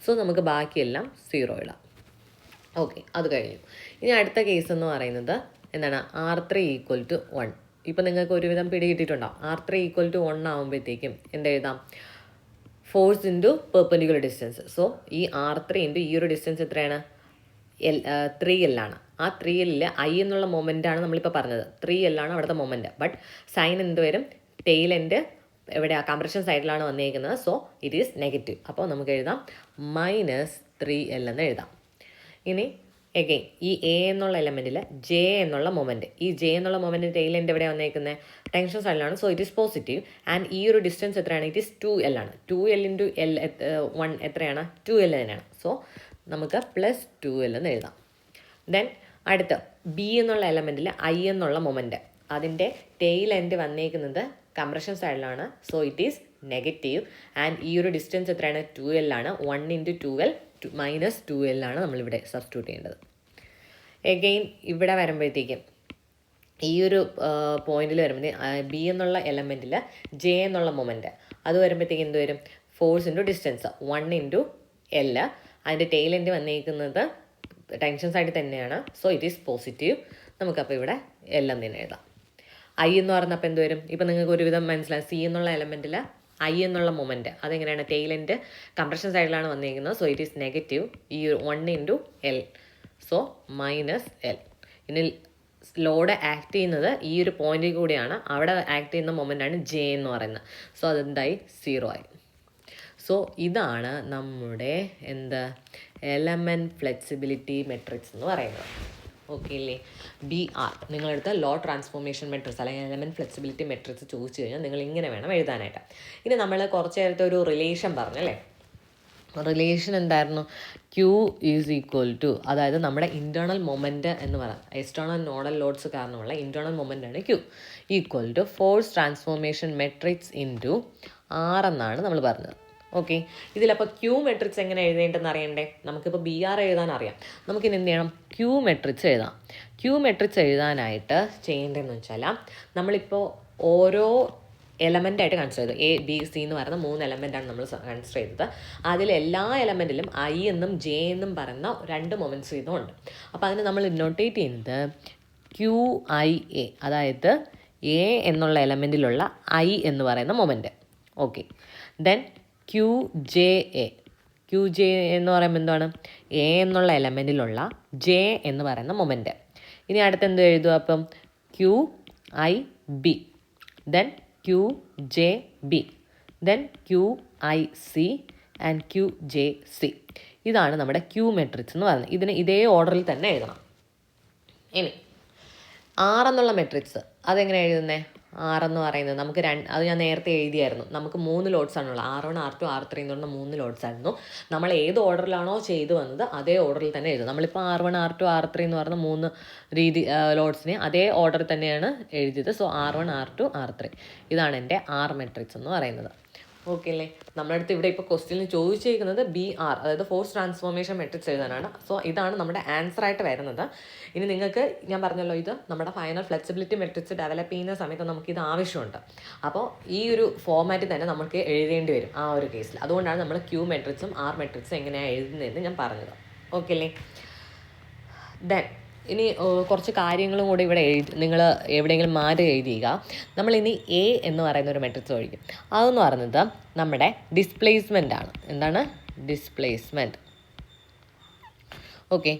സോ നമുക്ക് ബാക്കിയെല്ലാം 0 ഇടാം. ഓക്കെ, അത് കഴിഞ്ഞു. ഇനി അടുത്ത കേസ് എന്ന് പറയുന്നത് എന്താണ്, R3 = 1. ഇപ്പം നിങ്ങൾക്ക് ഒരുവിധം പിടികിട്ടിട്ടുണ്ടാവും. R3 = 1 ആകുമ്പോഴത്തേക്കും എന്തെഴുതാം, force into perpendicular distance. So ഈ R3 ഇൻറ്റു ഈ ഒരു ഡിസ്റ്റൻസ് എത്രയാണ്, 3L ആണ്. ആ 3L ഐ എന്നുള്ള മൊമെൻ്റാണ് നമ്മളിപ്പോൾ പറഞ്ഞത്. 3L ആണ് അവിടുത്തെ മൊമെൻറ്റ്. ബട്ട് സൈൻ എന്ത് വരും, ടെയിൽ എൻഡ് എവിടെയാണ്, കംപ്രഷൻ സൈഡിലാണ് വന്നിരിക്കുന്നത്. So it is negative. അപ്പോൾ നമുക്ക് എഴുതാം -3L എന്ന് എഴുതാം. ഇനി എഗെയിൻ ഈ എ എന്നുള്ള എലമെൻറ്റിൽ ജെ എന്നുള്ള മൊമെൻറ്റ്, ഈ ജെ എന്നുള്ള മൊമെൻറ്റ് ടെയിൽ എൻ്റെ എവിടെ വന്നേക്കുന്നത്, ടെൻഷൻ സൈഡിലാണ്. So it is positive. And ഈ ഒരു ഡിസ്റ്റൻസ് എത്രയാണ്, ഇറ്റ് ഈസ് 2L ആണ്. 2L × L 1 എത്രയാണ്, 2L തന്നെയാണ്. സോ നമുക്ക് +2L എന്ന് എഴുതാം. ദെൻ അടുത്ത ബി എന്നുള്ള എലമെൻറ്റിൽ ഐ എന്നുള്ള മൊമെൻറ്റ് അതിൻ്റെ ടെയിൽ എൻഡ് വന്നേക്കുന്നത് കംപ്രഷൻ സൈഡിലാണ്. So it is negative. And ഈ ഒരു ഡിസ്റ്റൻസ് എത്രയാണ്, 2L ആണ്. 1 × 2L -2L ആണ് നമ്മളിവിടെ സബ്സ്റ്റിറ്റ്യൂട്ട് ചെയ്യേണ്ടത്. എഗെയിൻ ഇവിടെ വരുമ്പോഴത്തേക്കും ഈ ഒരു പോയിന്റിൽ വരുമ്പോൾ ബി എന്നുള്ള എലമെൻറ്റിൽ ജെ എന്നുള്ള മൊമെൻറ്റ് അത് വരുമ്പോഴത്തേക്കും എന്ത് വരും, ഫോഴ്സ് ഇൻറ്റു ഡിസ്റ്റൻസ് 1 × L. അതിൻ്റെ ടെയിൽ എൻഡ് വന്നിരിക്കുന്നത് ടെൻഷൻ സൈഡിൽ തന്നെയാണ്. So it is positive. നമുക്കപ്പോൾ ഇവിടെ L എന്ന് തന്നെ എഴുതാം. ഐ എന്ന് പറഞ്ഞപ്പോൾ എന്ത് വരും, ഇപ്പം നിങ്ങൾക്ക് ഒരുവിധം മനസ്സിലായി. സി എന്നുള്ള എലമെൻറ്റിൽ ഐ എന്നുള്ള മൊമെൻറ്റ് അതെങ്ങനെയാണ്, ടെയിൽ എൻഡ് കംപ്രഷൻ സൈഡിലാണ് വന്നിരിക്കുന്നത്. So it is negative. ഈ 1 × L. So -L. ഇനി ലോഡ് ആക്ട് ചെയ്യുന്നത് ഈ ഒരു പോയിന്റിൽ കൂടിയാണ്. അവിടെ ആക്ട് ചെയ്യുന്ന മൊമെൻ്റാണ് ജെ എന്ന് പറയുന്നത്. സോ അതെന്തായി, 0 ആയി. സോ ഇതാണ് നമ്മുടെ എലമെൻറ്റ് ഫ്ലെക്സിബിലിറ്റി മെട്രിക്സ് എന്ന് പറയുന്നത്. ഓക്കെ അല്ലേ. BR നിങ്ങളെടുത്ത് ലോ ട്രാൻസ്ഫോർമേഷൻ മെട്രിക്സ് അല്ലെങ്കിൽ എലമെൻറ്റ് ഫ്ലെക്സിബിലിറ്റി മെട്രിക്സ് ചോദിച്ചു കഴിഞ്ഞാൽ നിങ്ങൾ ഇങ്ങനെ വേണം എഴുതാനായിട്ട്. ഇനി നമ്മൾ കുറച്ച് നേരത്തെ ഒരു റിലേഷൻ പറഞ്ഞല്ലേ, റിലേഷൻ എന്തായിരുന്നു, Q = അതായത് നമ്മുടെ ഇൻറ്റേർണൽ മൊമെൻറ്റ് എന്ന് പറയാം, എക്സ്റ്റേണൽ നോഡൽ ലോഡ്സ് കാരണമുള്ള ഇൻറ്റേർണൽ മൊമെൻ്റാണ് Q = force transformation matrix into R എന്നാണ് നമ്മൾ പറഞ്ഞത്. ഓക്കെ, ഇതിലപ്പോൾ ക്യൂ മെട്രിക്സ് എങ്ങനെ എഴുതേണ്ടതെന്ന് അറിയണ്ടേ? നമുക്കിപ്പോൾ ബി ആർ എഴുതാൻ അറിയാം. നമുക്കിനി എന്ത് ചെയ്യണം? ക്യൂ മെട്രിക്സ് എഴുതാം. ക്യൂ മെട്രിക്സ് എഴുതാനായിട്ട് ചെയ്യേണ്ടതെന്ന് വെച്ചാൽ നമ്മളിപ്പോൾ ഓരോ എലമെൻ്റായിട്ട് കൺസിഡർ ചെയ്തു. എ ബി സി എന്ന് പറയുന്ന 3 എലമെൻ്റാണ് നമ്മൾ കൺസിഡർ ചെയ്തത്. അതിലെല്ലാ എലമെൻറ്റിലും ഐ എന്നും ജെ എന്നും പറയുന്ന 2 മൊമെൻറ്റ്സ് വീതമുണ്ട്. അപ്പോൾ അതിന് നമ്മൾ നൊട്ടേറ്റ് ചെയ്യുന്നത് ക്യൂ ഐ എ, അതായത് എ എന്നുള്ള എലമെൻറ്റിലുള്ള ഐ എന്ന് പറയുന്ന moment. Okay, then Q J A. Q J എന്ന് പറയുമ്പോൾ എന്താണ്? എ എന്നുള്ള എലമെൻറ്റിലുള്ള ജെ എന്ന് പറയുന്ന മൊമെൻറ്റ്. ഇനി അടുത്ത് എന്ത് എഴുതുക? അപ്പം Q I B, then Q J B, then Q I C and Q J C. ഇതാണ് നമ്മുടെ ക്യൂ മെട്രിക്സ് എന്ന് പറയുന്നത്. ഇതിന് ഇതേ ഓർഡറിൽ തന്നെ എഴുതണം. ഇനി ആർ എന്നുള്ള മെട്രിക്സ് അതെങ്ങനെ എഴുതുന്നത്? ആർ എന്ന് പറയുന്നത് നമുക്ക് അത് ഞാൻ നേരത്തെ എഴുതിയായിരുന്നു. നമുക്ക് 3 ലോഡ്സാണുള്ളത്. R1, R2, R3 എന്ന് പറഞ്ഞ 3 ലോഡ്സ് ആയിരുന്നു. നമ്മൾ ഏത് ഓർഡറിലാണോ ചെയ്തു വന്നത് അതേ ഓർഡറിൽ തന്നെ എഴുതും. നമ്മളിപ്പോൾ R1, R2, R3 എന്ന് പറഞ്ഞ 3 ലോഡ്സിനെ അതേ ഓർഡറിൽ തന്നെയാണ് എഴുതിയത്. സോ R1, R2, R3 ഇതാണ് എൻ്റെ ആർ മെട്രിക്സ് എന്ന് പറയുന്നത്. ഓക്കെ അല്ലേ? നമ്മുടെ അടുത്ത് ഇവിടെ ഇപ്പോൾ ക്വസ്റ്റ്യനിൽ ചോദിച്ചിരിക്കുന്നത് BR, അതായത് ഫോഴ്സ് ട്രാൻസ്ഫോർമേഷൻ മെട്രിക്സ് എഴുതാനാണ്. സോ ഇതാണ് നമ്മുടെ ആൻസർ ആയിട്ട് വരുന്നത്. ഇനി നിങ്ങൾക്ക് ഞാൻ പറഞ്ഞല്ലോ, ഇത് നമ്മുടെ ഫൈനൽ ഫ്ലെക്സിബിലിറ്റി മെട്രിക്സ് ഡെവലപ്പ് ചെയ്യുന്ന സമയത്ത് നമുക്കിത് ആവശ്യമുണ്ട്. അപ്പോൾ ഈ ഒരു ഫോമാറ്റിൽ തന്നെ നമുക്ക് എഴുതേണ്ടി വരും ആ ഒരു കേസിൽ. അതുകൊണ്ടാണ് നമ്മൾ ക്യൂ മെട്രിക്സും ആർ മെട്രിക്സും എങ്ങനെയാണ് എഴുതുന്നതെന്ന് ഞാൻ പറഞ്ഞത്. ഓക്കെ അല്ലേ? ദെൻ ഇനി കുറച്ച് കാര്യങ്ങളും കൂടി ഇവിടെ നിങ്ങൾ എവിടെയെങ്കിലും മാറ്റി എഴുതിയുക. നമ്മളിനി എ എന്ന് പറയുന്ന ഒരു മെട്രിക്സ് ഒഴിക്കും. അതെന്ന് പറയുന്നത് നമ്മുടെ ഡിസ്പ്ലേസ്മെൻ്റ് ആണ്. എന്താണ്? ഡിസ്പ്ലേസ്മെൻറ്റ്. ഓക്കെ,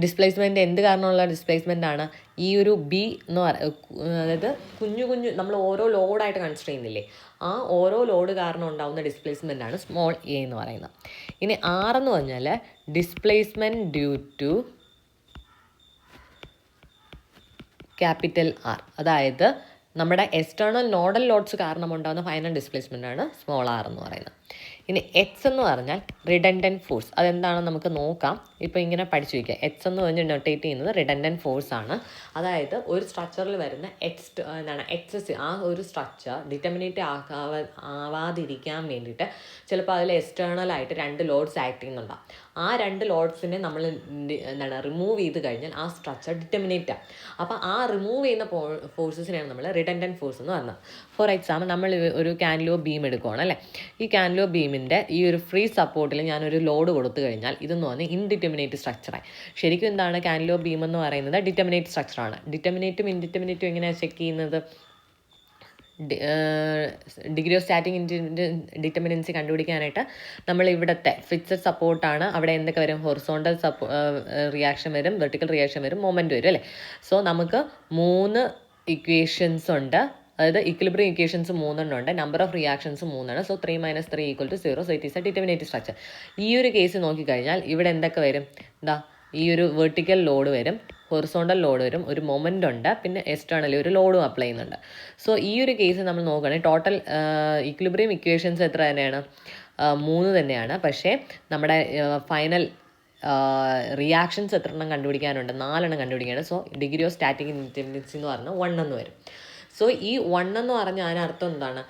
ഡിസ്പ്ലേസ്മെൻറ്റ് എന്ത് കാരണമുള്ള ഡിസ്പ്ലേസ്മെൻ്റ് ആണ്? ഈ ഒരു ബി എന്ന് അതായത് കുഞ്ഞു നമ്മൾ ഓരോ ലോഡായിട്ട് കൺസിഡർ ചെയ്യുന്നില്ലേ, ആ ഓരോ ലോഡ് കാരണം ഉണ്ടാകുന്ന ഡിസ്പ്ലേസ്മെൻ്റ് ആണ് സ്മോൾ എ എന്ന് പറയുന്നത്. ഇനി ആർ എന്ന് പറഞ്ഞാൽ displacement due to capital R, അതായത് നമ്മുടെ എക്സ്റ്റേണൽ നോഡൽ ലോഡ്സ് കാരണം ഉണ്ടാകുന്ന ഫൈനൽ ഡിസ്പ്ലേസ്മെൻ്റ് ആണ് സ്മോൾ ആർ എന്ന് പറയുന്നത്. ഇനി എക്സ് എന്ന് പറഞ്ഞാൽ റിഡൻഡൻറ്റ് ഫോഴ്സ്. അതെന്താണെന്ന് നമുക്ക് നോക്കാം. ഇപ്പോൾ ഇങ്ങനെ പഠിച്ചു വയ്ക്കുക. എക്സ് എന്ന് പറഞ്ഞ് നൊട്ടേറ്റ് ചെയ്യുന്നത് റിഡൻഡൻറ്റ് ഫോഴ്സ് ആണ്. അതായത് ഒരു സ്ട്രക്ചറിൽ വരുന്ന എക്സസ് ആ ഒരു സ്ട്രക്ചർ ഡിറ്റർമിനേറ്റ് ആവാതിരിക്കാൻ വേണ്ടിയിട്ട് ചിലപ്പോൾ അതിൽ എക്സ്റ്റേണലായിട്ട് 2 ലോഡ്സ് ആക്ട് ചെയ്യുന്നുണ്ടാകും. ആ 2 ലോഡ്സിനെ നമ്മൾ റിമൂവ് ചെയ്ത് കഴിഞ്ഞാൽ ആ സ്ട്രക്ചർ ഡിറ്റർമിനേറ്റ് ആകും. അപ്പോൾ ആ റിമൂവ് ചെയ്യുന്ന ഫോഴ്സസിനെയാണ് നമ്മൾ റിഡൻഡൻറ്റ് ഫോഴ്സ് എന്ന് പറയുന്നത്. ഫോർ എക്സാമ്പിൾ, നമ്മൾ ഒരു കാൻഡിലോ ബീം എടുക്കുകയാണ് അല്ലേ. ഈ കാൻഡിലോ ബീമിൻ്റെ ഈ ഒരു ഫ്രീ സപ്പോർട്ടിൽ ഞാനൊരു ലോഡ് കൊടുത്തു കഴിഞ്ഞാൽ ഇതെന്ന് പറഞ്ഞാൽ ഇൻഡിറ്റർമിനേറ്റ് സ്ട്രക്ചറായി. ശരിക്കും എന്താണ് കാൻഡിലോ ബീം എന്ന് പറയുന്നത്? ഡിറ്റർമിനേറ്റ് സ്ട്രക്ചറാണ്. ഡിറ്റർമിനേറ്റും ഇൻഡിറ്റർമിനേറ്റും എങ്ങനെയാണ് ചെക്ക് ചെയ്യുന്നത്? ഡിഗ്രി ഓഫ് സ്റ്റാറ്റിക് ഡിറ്റർമിനൻസി കണ്ടുപിടിക്കാനായിട്ട് നമ്മൾ ഇവിടുത്തെ ഫിക്സഡ് സപ്പോർട്ടാണ്. അവിടെ എന്തൊക്കെ വരും? ഹൊറിസോണ്ടൽ റിയാക്ഷൻ വരും, വെർട്ടിക്കൽ റിയാക്ഷൻ വരും, മൊമെൻറ്റ് വരും അല്ലേ. സോ നമുക്ക് 3 ഇക്വേഷൻസ് ഉണ്ട്. അതായത് ഇക്വിലിബ്രിയം ഇക്വേഷൻസ് 3 ഉണ്ട്, number of reactions 3. So 3 - 3 = 0. So it is A determinate structure. ഈ ഒരു കേസ് നോക്കിക്കഴിഞ്ഞാൽ ഇവിടെ എന്തൊക്കെ വരും? ഈ ഒരു വെർട്ടിക്കൽ ലോഡ് വരും, ഹൊറിസോണ്ടൽ ലോഡ് വരും, ഒരു മൊമെൻ്റ് ഉണ്ട്, പിന്നെ എക്സ്റ്റേണലി ഒരു ലോഡും അപ്ലൈ ചെയ്യുന്നുണ്ട്. സോ ഈ ഒരു കേസ് നമ്മൾ നോക്കുകയാണെങ്കിൽ ടോട്ടൽ ഇക്വിലിബ്രിയം ഇക്വേഷൻസ് എത്ര തന്നെയാണ്? 3 തന്നെയാണ്. പക്ഷേ നമ്മുടെ ഫൈനൽ റിയാക്ഷൻസ് എത്ര എണ്ണം കണ്ടുപിടിക്കാനുണ്ട്? 4 എണ്ണം കണ്ടുപിടിക്കുകയാണ്. So degree of static indeterminacy എന്ന് പറഞ്ഞാൽ 1 എന്ന് വരും. സോ ഈ 1 എന്ന് പറഞ്ഞാൽ അതിനർത്ഥം എന്താണ്?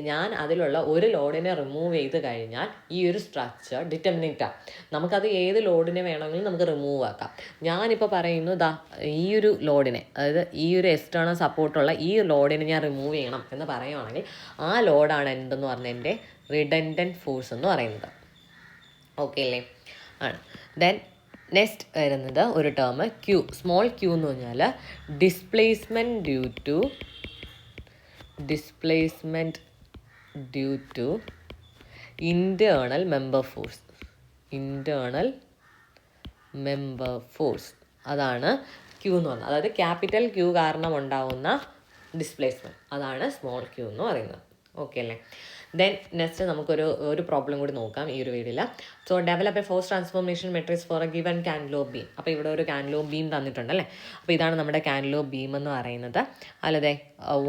ഞാൻ അതിലുള്ള ഒരു ലോഡിനെ റിമൂവ് ചെയ്ത് കഴിഞ്ഞാൽ ഈ ഒരു സ്ട്രക്ചർ ഡിറ്റർമിനേറ്റ് ആകും. നമുക്കത് ഏത് ലോഡിനെ വേണമെങ്കിലും നമുക്ക് റിമൂവ് ആക്കാം. ഞാനിപ്പോൾ പറയുന്നു ഈ ഒരു ലോഡിനെ, അതായത് ഈ ഒരു എക്സ്റ്റേണൽ സപ്പോർട്ടുള്ള ഈ ലോഡിനെ ഞാൻ റിമൂവ് ചെയ്യണം എന്ന് പറയുകയാണെങ്കിൽ ആ ലോഡാണ് എന്തെന്ന് പറഞ്ഞാൽ എൻ്റെ റിഡൻഡൻറ്റ് ഫോഴ്സ് എന്ന് പറയുന്നത്. ഓക്കെ അല്ലേ? ആണ്. ദെൻ നെക്സ്റ്റ് വരുന്നത് ഒരു ടേം ക്യൂ, സ്മോൾ ക്യൂ എന്ന് പറഞ്ഞാൽ displacement due to internal member force. അതാണ് ക്യൂ എന്ന് പറയുന്നത്. അതായത് ക്യാപിറ്റൽ ക്യൂ കാരണം ഉണ്ടാകുന്ന ഡിസ്പ്ലേസ്മെൻറ്റ്, അതാണ് സ്മോൾ ക്യൂ എന്ന് പറയുന്നത്. ഓക്കെ അല്ലേ? ദെൻ നെക്സ്റ്റ് നമുക്കൊരു പ്രോബ്ലം കൂടി നോക്കാം ഈ ഒരു വീഡിയോയിൽ. So develop a force transformation matrix for a given cantilever beam. അപ്പോൾ ഇവിടെ ഒരു കാൻഡിലോ ബീം തന്നിട്ടുണ്ടല്ലേ. അപ്പോൾ ഇതാണ് നമ്മുടെ കാൻഡിലോ ബീം എന്ന് പറയുന്നത്. അല്ലാതെ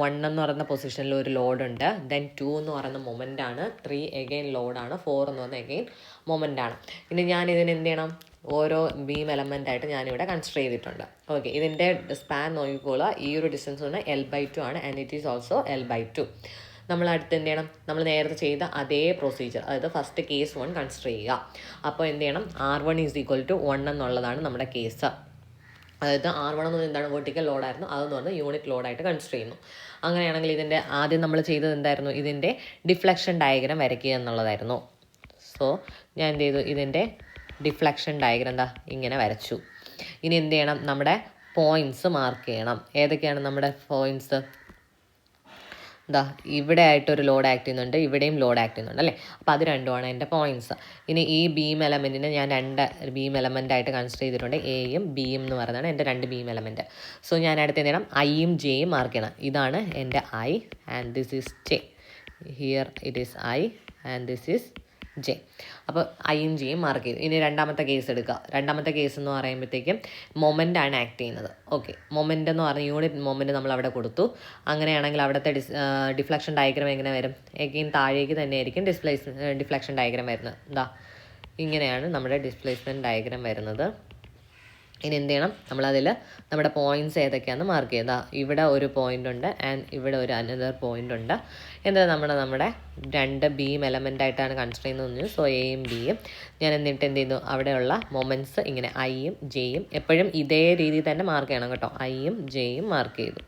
1 എന്ന് പറയുന്ന പൊസിഷനിൽ ഒരു ലോഡുണ്ട്, ദെൻ 2 എന്ന് പറയുന്ന മൊമെൻ്റ് ആണ്, 3 എഗെയിൻ ലോഡാണ്, 4 എന്ന് പറയുന്ന എഗെയിൻ മൊമെൻ്റ് ആണ്. ഇനി ഞാൻ ഇതിന് എന്ത് ചെയ്യണം? ഓരോ ബീം എലമെൻ്റായിട്ട് ഞാനിവിടെ കൺസിഡർ ചെയ്തിട്ടുണ്ട്. ഓക്കെ, ഇതിൻ്റെ സ്പാൻ നോക്കിക്കോളുക. ഈ ഒരു ഡിസ്റ്റൻസ് പറഞ്ഞാൽ L/2 ആണ്, and it is also L/2. നമ്മൾ അടുത്ത് എന്ത് ചെയ്യണം, നമ്മൾ നേരത്തെ ചെയ്ത അതേ പ്രൊസീജിയർ, അതായത് ഫസ്റ്റ് കേസ് 1 കൺസിഡർ ചെയ്യുക. അപ്പോൾ എന്ത് ചെയ്യണം, R1 = 1 എന്നുള്ളതാണ് നമ്മുടെ കേസ്. അതായത് R1 എന്ന് പറഞ്ഞാൽ എന്താണ്, വെർട്ടിക്കൽ ലോഡായിരുന്നു, അതെന്ന് പറഞ്ഞാൽ യൂണിറ്റ് ലോഡായിട്ട് കൺസിഡർ ചെയ്യുന്നു. അങ്ങനെയാണെങ്കിൽ ഇതിൻ്റെ ആദ്യം നമ്മൾ ചെയ്തത് എന്തായിരുന്നു, ഇതിൻ്റെ ഡിഫ്ലക്ഷൻ ഡയഗ്രം വരയ്ക്കുക എന്നുള്ളതായിരുന്നു. സോ ഞാൻ എന്ത് ചെയ്തു, ഇതിൻ്റെ ഡിഫ്ലക്ഷൻ ഡയഗ്രം എന്താ ഇങ്ങനെ വരച്ചു. ഇനി എന്ത് ചെയ്യണം, നമ്മുടെ പോയിൻറ്റ്സ് മാർക്ക് ചെയ്യണം. ഏതൊക്കെയാണ് നമ്മുടെ പോയിൻറ്റ്സ്? എന്താ ഇവിടെ ആയിട്ടൊരു ലോഡ് ആക്ട് ചെയ്യുന്നുണ്ട്, ഇവിടെയും ലോഡ് ആക്ട് ചെയ്യുന്നുണ്ട് അല്ലേ. അപ്പോൾ അത് രണ്ടുമാണ് എൻ്റെ പോയിൻറ്റ്സ്. ഇനി ഈ ബീം എലമെൻറ്റിനെ ഞാൻ 2 ബീം എലമെൻ്റ് ആയിട്ട് കൺസിഡർ ചെയ്തിട്ടുണ്ട്. എയും ബിയും എന്ന് പറയുന്നതാണ് എൻ്റെ 2 ബീം എലമെൻറ്റ്. സോ ഞാൻ അടുത്ത് എന്ത് ചെയ്യണം, ഐയും ജെയും മാർക്ക് ചെയ്യണം. ഇതാണ് എൻ്റെ I and this is J. Here it is I and this is J. അപ്പോൾ ഐയും ജെയും മാർക്ക് ചെയ്തു. ഇനി രണ്ടാമത്തെ കേസ് എടുക്കുക. രണ്ടാമത്തെ കേസ് എന്ന് പറയുമ്പോഴത്തേക്കും മൊമെൻ്റ് ആണ് ആക്ട് ചെയ്യുന്നത്. ഓക്കെ, മൊമെൻ്റ് എന്ന് പറഞ്ഞ യൂണിറ്റ് മൊമെൻ്റ് നമ്മൾ അവിടെ കൊടുത്തു. അങ്ങനെയാണെങ്കിൽ അവിടുത്തെ ഡിഫ്ലക്ഷൻ ഡയഗ്രം എങ്ങനെ വരും? എഗെയിൻ താഴേക്ക് തന്നെയായിരിക്കും ഡിഫ്ലക്ഷൻ ഡയഗ്രം വരുന്നത്. എന്താ ഇങ്ങനെയാണ് നമ്മുടെ ഡിസ്പ്ലേസ്മെൻറ്റ് ഡയഗ്രം വരുന്നത്. ഇനി എന്ത് ചെയ്യണം, നമ്മളതിൽ നമ്മുടെ പോയിൻറ്റ്സ് ഏതൊക്കെയാണെന്ന് മാർക്ക് ചെയ്യുക. ഇവിടെ ഒരു പോയിൻ്റ് ഉണ്ട് ആൻഡ് ഇവിടെ ഒരു അനദർ പോയിൻ്റ് ഉണ്ട്. എന്താ നമ്മുടെ 2 ബീം എലമെൻ്റ് ആയിട്ടാണ് കൺസിഡർ ചെയ്യുന്നത്. സോ എയും ബിയും ഞാൻ എന്നിട്ട് എന്ത് ചെയ്യുന്നു, അവിടെയുള്ള മൊമെൻറ്റ്സ് ഇങ്ങനെ ഐയും ജെയും എപ്പോഴും ഇതേ രീതിയിൽ തന്നെ മാർക്ക് ചെയ്യണം കേട്ടോ. ഐയും ജെയും മാർക്ക് ചെയ്തു.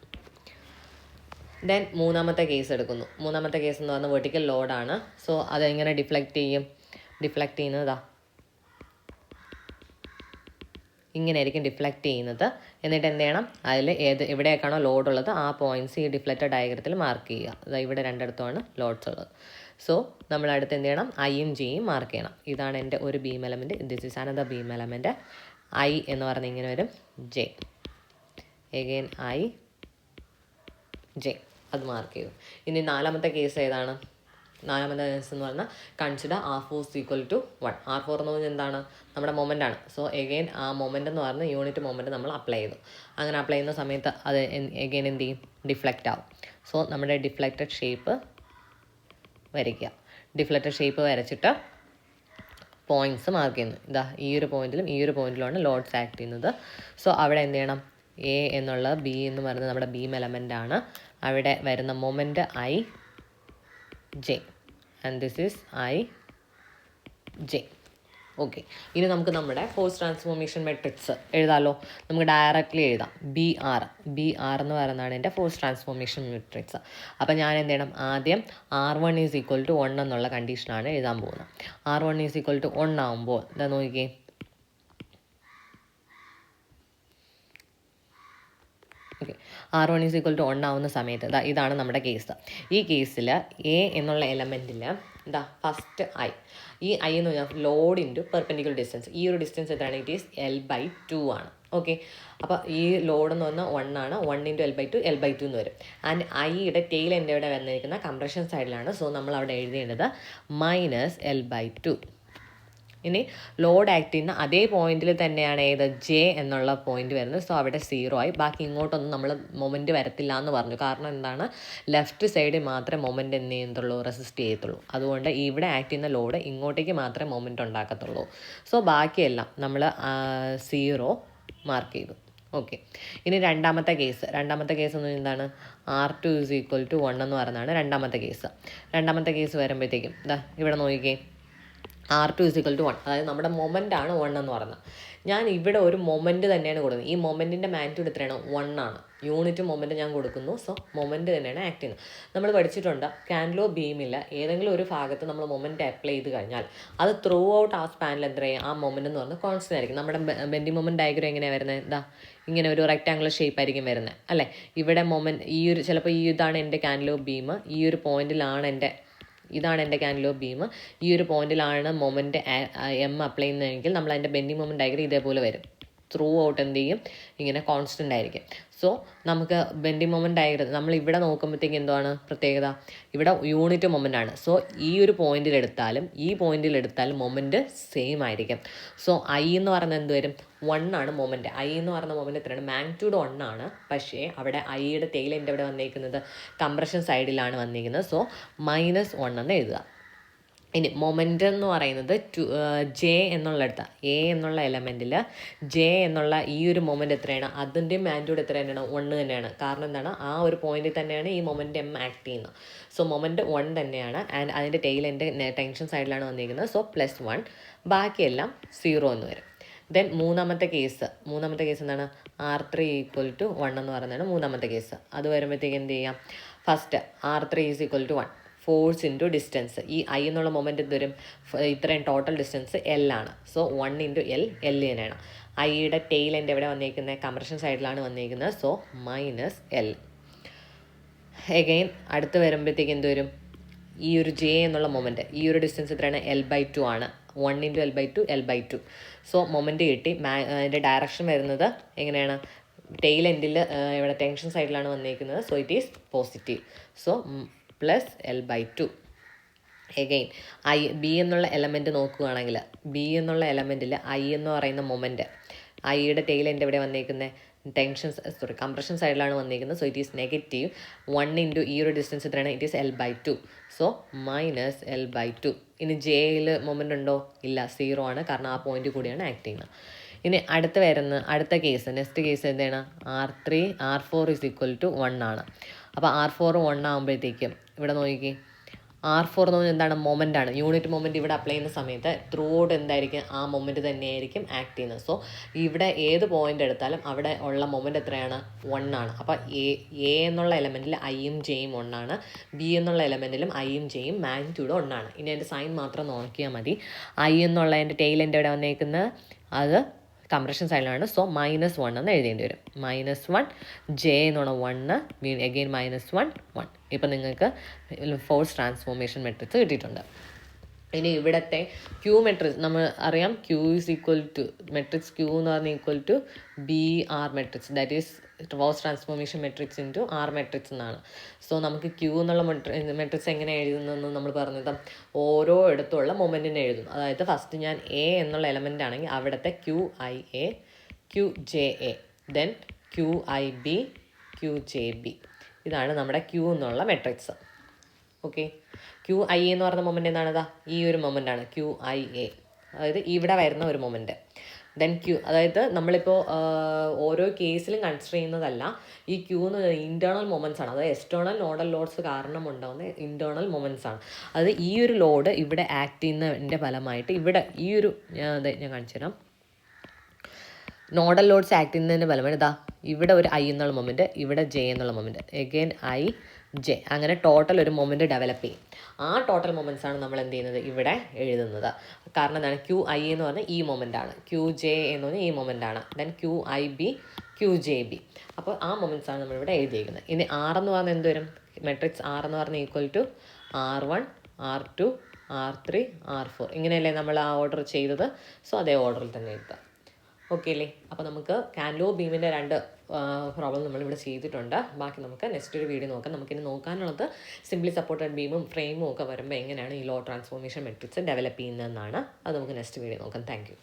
ദെൻ മൂന്നാമത്തെ കേസ് എടുക്കുന്നു. മൂന്നാമത്തെ കേസ് എന്ന് പറഞ്ഞാൽ വെർട്ടിക്കൽ ലോഡാണ്. സോ അതെങ്ങനെ ഡിഫ്ലക്റ്റ് ചെയ്യും? ഡിഫ്ലക്റ്റ് ചെയ്യുന്നതാ ഇങ്ങനെയായിരിക്കും ഡിഫ്ലക്റ്റ് ചെയ്യുന്നത്. എന്നിട്ട് എന്ത് ചെയ്യണം, അതിൽ എവിടെയൊക്കെയാണോ ലോഡ് ഉള്ളത് ആ പോയിൻറ്റ്സ് ഈ ഡിഫ്ലക്റ്റർ ഡയഗ്രത്തിൽ മാർക്ക് ചെയ്യുക. അതായത് ഇവിടെ രണ്ടിടത്തുമാണ് ലോഡ്സ് ഉള്ളത്. സോ നമ്മൾ അടുത്ത് എന്ത് ചെയ്യണം, ഐയും ജെയും മാർക്ക് ചെയ്യണം. ഇതാണ് എൻ്റെ ഒരു beam element, this is another beam element. I എന്ന് പറഞ്ഞാൽ ഇങ്ങനെ വരും, ജെ എഗെയിൻ ഐ ജെ, അത് മാർക്ക് ചെയ്തു. ഇനി നാലാമത്തെ കേസ് ഏതാണ്? നാലാമത്തെ കേസ് എന്ന് പറഞ്ഞാൽ കൺസിഡർ R4 = 1. R4 എന്ന് പറഞ്ഞാൽ എന്താണ്, നമ്മുടെ മൊമെൻ്റ് ആണ്. സോ എഗെയിൻ ആ മൊമെൻ്റ് എന്ന് പറഞ്ഞാൽ യൂണിറ്റ് മൊമെൻ്റ് നമ്മൾ അപ്ലൈ ചെയ്തു. അങ്ങനെ അപ്ലൈ ചെയ്യുന്ന സമയത്ത് അത് എഗെയിൻ എന്ത് ചെയ്യും, ഡിഫ്ലക്റ്റ് ആവും. സോ നമ്മുടെ ഡിഫ്ലക്റ്റഡ് ഷേപ്പ് വരയ്ക്കുക. ഡിഫ്ലക്റ്റഡ് ഷേപ്പ് വരച്ചിട്ട് പോയിൻറ്റ്സ് മാർക്ക് ചെയ്യുന്നു. ഇതാ ഈ ഒരു പോയിന്റിലും ഈ ഒരു പോയിന്റിലുമാണ് ലോഡ്സ് ആക്ട് ചെയ്യുന്നത്. സോ അവിടെ എന്ത് ചെയ്യണം, എ എന്നുള്ള ബി എന്ന് പറയുന്നത് നമ്മുടെ ബീം എലമെൻ്റ് ആണ്. അവിടെ വരുന്ന moment I J and this is I J. Okay, ഇനി നമുക്ക് നമ്മുടെ ഫോഴ്സ് ട്രാൻസ്ഫോർമേഷൻ മെട്രിക്സ് എഴുതാമല്ലോ. നമുക്ക് ഡയറക്റ്റ്ലി എഴുതാം. ബി ആർ എന്ന് പറയുന്നതാണ് എൻ്റെ ഫോഴ്സ് ട്രാൻസ്ഫോർമേഷൻ മെട്രിക്സ്. അപ്പോൾ ഞാൻ എന്ത് ചെയ്യണം, ആദ്യം R1 = 1 എന്നുള്ള കണ്ടീഷനാണ് എഴുതാൻ പോകുന്നത്. R1 = 1 ആകുമ്പോൾ എന്താ നോക്കിക്കേ, ഓക്കെ, R1 = 1 ആവുന്ന സമയത്ത് ഇതാണ് നമ്മുടെ കേസ്. ഈ കേസിൽ എ എന്നുള്ള എലമെൻറ്റിൽ എന്താ ഫസ്റ്റ് ഈ ഐ എന്ന് പറഞ്ഞാൽ ലോഡ് ഇൻറ്റു പെർപെൻഡിക്കുലർ ഡിസ്റ്റൻസ്. ഈ ഒരു ഡിസ്റ്റൻസ് എത്രയാണ്? ഇറ്റ് ഈസ് L/2 ആണ്. ഓക്കെ, അപ്പോൾ ഈ ലോഡ് എന്ന് പറഞ്ഞാൽ 1 ആണ്. 1 × L/2 എന്ന് വരും. ആൻഡ് ഐയുടെ ടെയിൽ എൻ്റെ ഇവിടെ വന്നിരിക്കുന്ന കംപ്രഷൻ സൈഡിലാണ്. സോ നമ്മൾ അവിടെ എഴുതേണ്ടത് -L/2. ഇനി ലോഡ് ആക്ട് ചെയ്യുന്ന അതേ പോയിന്റിൽ തന്നെയാണ് ഏത് ജെ എന്നുള്ള പോയിന്റ് വരുന്നത്. സോ അവിടെ 0 ആയി. ബാക്കി ഇങ്ങോട്ടൊന്നും നമ്മൾ മൊമെൻറ്റ് വരത്തില്ല എന്ന് പറഞ്ഞു. കാരണം എന്താണ്, ലെഫ്റ്റ് സൈഡിൽ മാത്രമേ മൊമെൻറ്റ് എന്ത് ചെയ്യത്തുള്ളൂ, റെസിസ്റ്റ് ചെയ്യത്തുള്ളൂ. അതുകൊണ്ട് ഇവിടെ ആക്ട് ചെയ്യുന്ന ലോഡ് ഇങ്ങോട്ടേക്ക് മാത്രമേ മൊമെൻറ്റ് ഉണ്ടാക്കത്തുള്ളൂ. സോ ബാക്കിയെല്ലാം നമ്മൾ 0 മാർക്ക് ചെയ്തു. ഓക്കെ, ഇനി രണ്ടാമത്തെ കേസ് എന്ന് എന്താണ്, R2 = 1 എന്ന് പറയുന്നതാണ് രണ്ടാമത്തെ കേസ്. രണ്ടാമത്തെ കേസ് വരുമ്പോഴത്തേക്കും ഇവിടെ നോക്കിക്കേ, R2 = 1, അതായത് നമ്മുടെ മൊമെൻ്റ് ആണ് 1 എന്ന് പറയുന്നത്. ഞാൻ ഇവിടെ ഒരു മൊമെൻറ്റ് തന്നെയാണ് കൊടുക്കുന്നത്. ഈ മൊമെൻറ്റിൻ്റെ മാഗ്നിറ്റ്യൂഡ് എത്രയാണ്? 1 ആണ്. യൂണിറ്റ് മൊമെൻറ്റ് ഞാൻ കൊടുക്കുന്നു. സോ മൊമെൻറ്റ് തന്നെയാണ് ആക്ട് ചെയ്യുന്നത്. നമ്മൾ പഠിച്ചിട്ടുണ്ട്, കാൻഡിലോ ബീമിൽ ഏതെങ്കിലും ഒരു ഭാഗത്ത് നമ്മൾ മൊമെൻറ്റ് അപ്ലൈ ചെയ്ത് കഴിഞ്ഞാൽ അത് ത്രൂ ഔട്ട് ആ സ്പാനിൽ എത്രയാണ്, ആ മൊമെൻറ്റ് എന്ന് പറഞ്ഞാൽ കോൺസ്റ്റൻ്റ് ആയിരിക്കും. നമ്മുടെ ബെൻഡിങ് മൊമെൻറ്റ് ഡയഗ്രം എങ്ങനെയാണ് വരുന്നത്? ഇങ്ങനെ ഒരു റെക്റ്റാങ്കുലർ ഷേപ്പ് ആയിരിക്കും വരുന്നത് അല്ലേ. ഇവിടെ മൊമെൻറ്റ് ചിലപ്പോൾ ഇതാണ് എൻ്റെ കാൻഡിലോ ബീം, ഈ ഒരു പോയിന്റിലാണ് ഇതാണ് എൻ്റെ കാൻഡിലോ ബീം, ഈ ഒരു പോയിന്റിലാണ് മൊമെൻറ്റ് എം അപ്ലൈ ചെയ്യുന്നതെങ്കിൽ നമ്മൾ അതിൻ്റെ ബെൻഡിങ് മൊമെൻറ്റ് ഡയഗ്രം ഇതേപോലെ വരും. ത്രൂ ഔട്ട് എന്ത് ചെയ്യും, ഇങ്ങനെ കോൺസ്റ്റൻ്റ് ആയിരിക്കും. സോ നമുക്ക് ബെൻഡിങ് മൊമെൻറ്റ് ഡയഗ്രം നമ്മൾ ഇവിടെ നോക്കുമ്പോഴത്തേക്ക് എന്താണ് പ്രത്യേകത, ഇവിടെ യൂണിറ്റ് മൊമെൻ്റ് ആണ്. സോ ഈ ഒരു പോയിന്റിലെടുത്താലും ഈ പോയിന്റിലെടുത്താലും മൊമെൻറ്റ് സെയിം ആയിരിക്കും. സോ ഐ എന്ന് പറയുന്നത് എന്ത് വരും, 1 ആണ് മൊമെൻറ്റ്. ഐ എന്ന് പറയുന്ന മൊമെൻറ്റ് എത്രയാണ്, മാഗ്നിറ്റ്യൂഡ് 1 ആണ്. പക്ഷേ അവിടെ ഐയുടെ ടെയിൽ എൻ്റെ ഇവിടെ വന്നിരിക്കുന്നത് കംപ്രഷൻ സൈഡിലാണ് വന്നിരിക്കുന്നത്. സോ -1 എന്ന് എഴുതുക. ഇനി മൊമെൻ്റ് എന്ന് പറയുന്നത് ജെ എന്നുള്ളിടത്ത് എ എന്നുള്ള എലമെൻറ്റിൽ ജെ എന്നുള്ള ഈ ഒരു മൊമെൻ്റ് എത്രയാണ്, അതിൻ്റെ മാഗ്നിറ്റ്യൂഡ് എത്ര തന്നെയാണ്, 1 തന്നെയാണ്. കാരണം എന്താണ്, ആ ഒരു പോയിന്റിൽ തന്നെയാണ് ഈ മൊമെൻ്റ് എം ആക്ട് ചെയ്യുന്നത്. സോ മൊമെൻ്റ് 1 തന്നെയാണ്. ആൻഡ് അതിൻ്റെ ടെയിൽ എൻ്റെ ടെൻഷൻ സൈഡിലാണ് വന്നിരിക്കുന്നത്. സോ +1, ബാക്കിയെല്ലാം 0 എന്ന് വരും. ദെൻ മൂന്നാമത്തെ കേസ് എന്താണ്, R3 = 1 എന്ന് പറയുന്നതാണ് മൂന്നാമത്തെ കേസ്. അത് വരുമ്പോഴത്തേക്ക് എന്ത് ചെയ്യാം, first R3 = 1, force into distance. ഈ ഐ എന്നുള്ള മൊമെൻ്റ് എന്ത് വരും, ഇത്രയും ടോട്ടൽ ഡിസ്റ്റൻസ് L ആണ്. സോ 1 × L തന്നെയാണ്. ഐയുടെ ടെയിൽ എൻ്റെ എവിടെ വന്നിരിക്കുന്നത്, കംപ്രഷൻ സൈഡിലാണ് വന്നിരിക്കുന്നത്. So -L. എഗെയിൻ അടുത്ത് വരുമ്പോഴത്തേക്ക് എന്ത് വരും, ഈ ഒരു ജെ എന്നുള്ള മൊമെൻറ്റ്, ഈ ഒരു ഡിസ്റ്റൻസ് എത്രയാണ്, L/2 ആണ്. 1 × L/2 L/2. സോ മൊമെൻറ്റ് കിട്ടി. അതിൻ്റെ ഡയറക്ഷൻ വരുന്നത് എങ്ങനെയാണ്, ടെയിൽ എൻഡിൽ ഇവിടെ ടെൻഷൻ സൈഡിലാണ് വന്നിരിക്കുന്നത്. So it is positive. So +L/2. Again B എന്നുള്ള എലമെൻറ്റ് നോക്കുകയാണെങ്കിൽ, ബി എന്നുള്ള എലമെൻറ്റിൽ ഐ എന്ന് പറയുന്ന മൊമെൻറ്റ്, ഐയുടെ ടെയിൽ എൻ്റെ എവിടെ വന്നിരിക്കുന്നത്, കംപ്രഷൻ സൈഡിലാണ് വന്നിരിക്കുന്നത്. So it is negative. 1 × ഈ ഒരു ഡിസ്റ്റൻസ് എത്രയാണ്, it is L/2. So -L/2. ഇനി ജെയിൽ മൊമെൻ്റ് ഉണ്ടോ, ഇല്ല, 0 ആണ്. കാരണം ആ പോയിന്റ് കൂടിയാണ് ആക്ട് ചെയ്യുന്നത്. ഇനി അടുത്ത കേസ്, നെക്സ്റ്റ് കേസ് എന്താണ്, R4 = 1 ആണ്. അപ്പോൾ R4 1 ആകുമ്പോഴത്തേക്കും ഇവിടെ നോക്കി, R4 എന്ന് പറഞ്ഞാൽ എന്താണ്, മൊമെൻ്റ് ആണ്. യൂണിറ്റ് മൊമെൻറ്റ് ഇവിടെ അപ്ലൈ ചെയ്യുന്ന സമയത്ത് ത്രൂ ഔട്ട് എന്തായിരിക്കും, ആ മൊമെൻറ്റ് തന്നെയായിരിക്കും ആക്ട് ചെയ്യുന്നത്. സോ ഇവിടെ ഏത് പോയിന്റ് എടുത്താലും അവിടെ ഉള്ള മൊമെൻറ്റ് എത്രയാണ്, 1 ആണ്. അപ്പോൾ എ എന്നുള്ള എലമെൻറ്റിൽ ഐയും ജെയും 1 ആണ്. ബി എന്നുള്ള എലമെൻറ്റിലും ഐയും ജെയും മാഗ്നിറ്റ്യൂഡ് 1 ആണ്. ഇനി അതിൻ്റെ സൈൻ മാത്രം നോക്കിയാൽ മതി. ഐ എന്നുള്ള എൻ്റെ ടെയിൽ എൻ്റെ ഇവിടെ വന്നേക്കുന്നത് അത് കംപ്രഷൻ സൈഡിലാണ്. സോ -1 എന്ന് എഴുതേണ്ടി വരും. -1, ജെ എന്ന് പറഞ്ഞാൽ 1, എഗെയിൻ -1, 1. ഇപ്പം നിങ്ങൾക്ക് ഫോഴ്സ് ട്രാൻസ്ഫോർമേഷൻ മെട്രിക്സ് കിട്ടിയിട്ടുണ്ട്. ഇനി ഇവിടുത്തെ ക്യൂ മെട്രിക്സ് നമ്മൾ അറിയാം. ക്യൂ മെട്രിക്സ് ക്യൂ എന്ന് പറഞ്ഞാൽ BR matrix, that is force transformation matrix into R matrix എന്നാണ്. സോ നമുക്ക് ക്യൂ എന്നുള്ള മെട്രിക്സ് എങ്ങനെ എഴുതുന്നതെന്ന് നമ്മൾ പറഞ്ഞത്, ഓരോ ഇടത്തുള്ള മൊമെൻറ്റിനെ എഴുതും. അതായത് ഫസ്റ്റ് ഞാൻ എ എന്നുള്ള എലമെൻ്റ് ആണെങ്കിൽ അവിടുത്തെ QIA, QJA, then QIB, QJB. ഇതാണ് നമ്മുടെ ക്യൂ എന്നുള്ള മെട്രിക്സ്. ഓക്കെ, QIA എന്ന് പറയുന്ന മൊമെൻ്റ് എന്താണതാ, ഈ ഒരു മൊമെൻ്റാണ് QIA. അതായത് ഇവിടെ വരുന്ന ഒരു മൊമെൻറ്റ്. ദെൻ അതായത് നമ്മളിപ്പോൾ ഓരോ കേസിലും കൺസിഡർ ചെയ്യുന്നതല്ല. ഈ ക്യൂ എന്ന് പറയുന്നത് ഇൻറ്റേർണൽ മൊമെൻറ്റ്സ് ആണ്. അതായത് എക്സ്റ്റേണൽ നോഡൽ ലോഡ്സ് കാരണം ഉണ്ടാകുന്ന ഇൻറ്റേർണൽ മൊമെൻറ്റ്സ് ആണ്. അത് ഈ ഒരു ലോഡ് ഇവിടെ ആക്ട് ചെയ്യുന്നതിൻ്റെ ഫലമായിട്ട് ഇവിടെ ഈ ഒരു ഞാൻ കാണിച്ചു തരാം. നോഡൽ ലോഡ്സ് ആക്ട് ചെയ്യുന്നതിൻ്റെ ഫലമായിട്ട് ഇതാ ഇവിടെ ഒരു ഐ എന്നുള്ള മൊമെൻറ്റ്, ഇവിടെ ജെ എന്നുള്ള മൊമെൻറ്റ്, എഗെയിൻ ഐ ജെ, അങ്ങനെ ടോട്ടൽ ഒരു മൊമെൻറ്റ് ഡെവലപ്പ് ചെയ്യും. ആ ടോട്ടൽ മൊമെൻറ്റ്സ് ആണ് നമ്മൾ എന്ത് ചെയ്യുന്നത്, ഇവിടെ എഴുതുന്നത്. കാരണം എന്താണ്, QI എന്ന് പറഞ്ഞാൽ ഈ മൊമെൻ്റ് ആണ്, QJ എന്ന് പറഞ്ഞാൽ ഈ മൊമെൻ്റ് ആണ്, ദെൻ QIB, QJB. അപ്പോൾ ആ മൊമെൻറ്റ്സ് ആണ് നമ്മളിവിടെ എഴുതിയിരിക്കുന്നത്. ഇനി R എന്ന് പറഞ്ഞാൽ എന്ത് വരും, മെട്രിക്സ് R എന്ന് പറഞ്ഞാൽ =R1, R2, R3, R4. ഇങ്ങനെയല്ലേ നമ്മൾ ആ ഓർഡർ ചെയ്തത്. സോ അതേ ഓർഡറിൽ തന്നെ എഴുതാം. ഓക്കെ അല്ലേ. അപ്പോൾ നമുക്ക് കാൻലോ ബീമിൻ്റെ 2 പ്രോബ്ലം നമ്മളിവിടെ ചെയ്തിട്ടുണ്ട്. ബാക്കി നമുക്ക് നെക്സ്റ്റ് ഒരു വീഡിയോ നോക്കാം. നമുക്കിനി നോക്കാനുള്ളത് സിംപ്ലി സപ്പോർട്ടഡ് ബീമും ഫ്രെയിമും ഒക്കെ വരുമ്പോൾ എങ്ങനെയാണ് ഈ ലോ ട്രാൻസ്ഫോർമേഷൻ മെട്രിക്സ് ഡെവലപ്പ് ചെയ്യുന്നതെന്നാണ്. അത് നമുക്ക് നെക്സ്റ്റ് വീഡിയോ നോക്കാം. Thank you.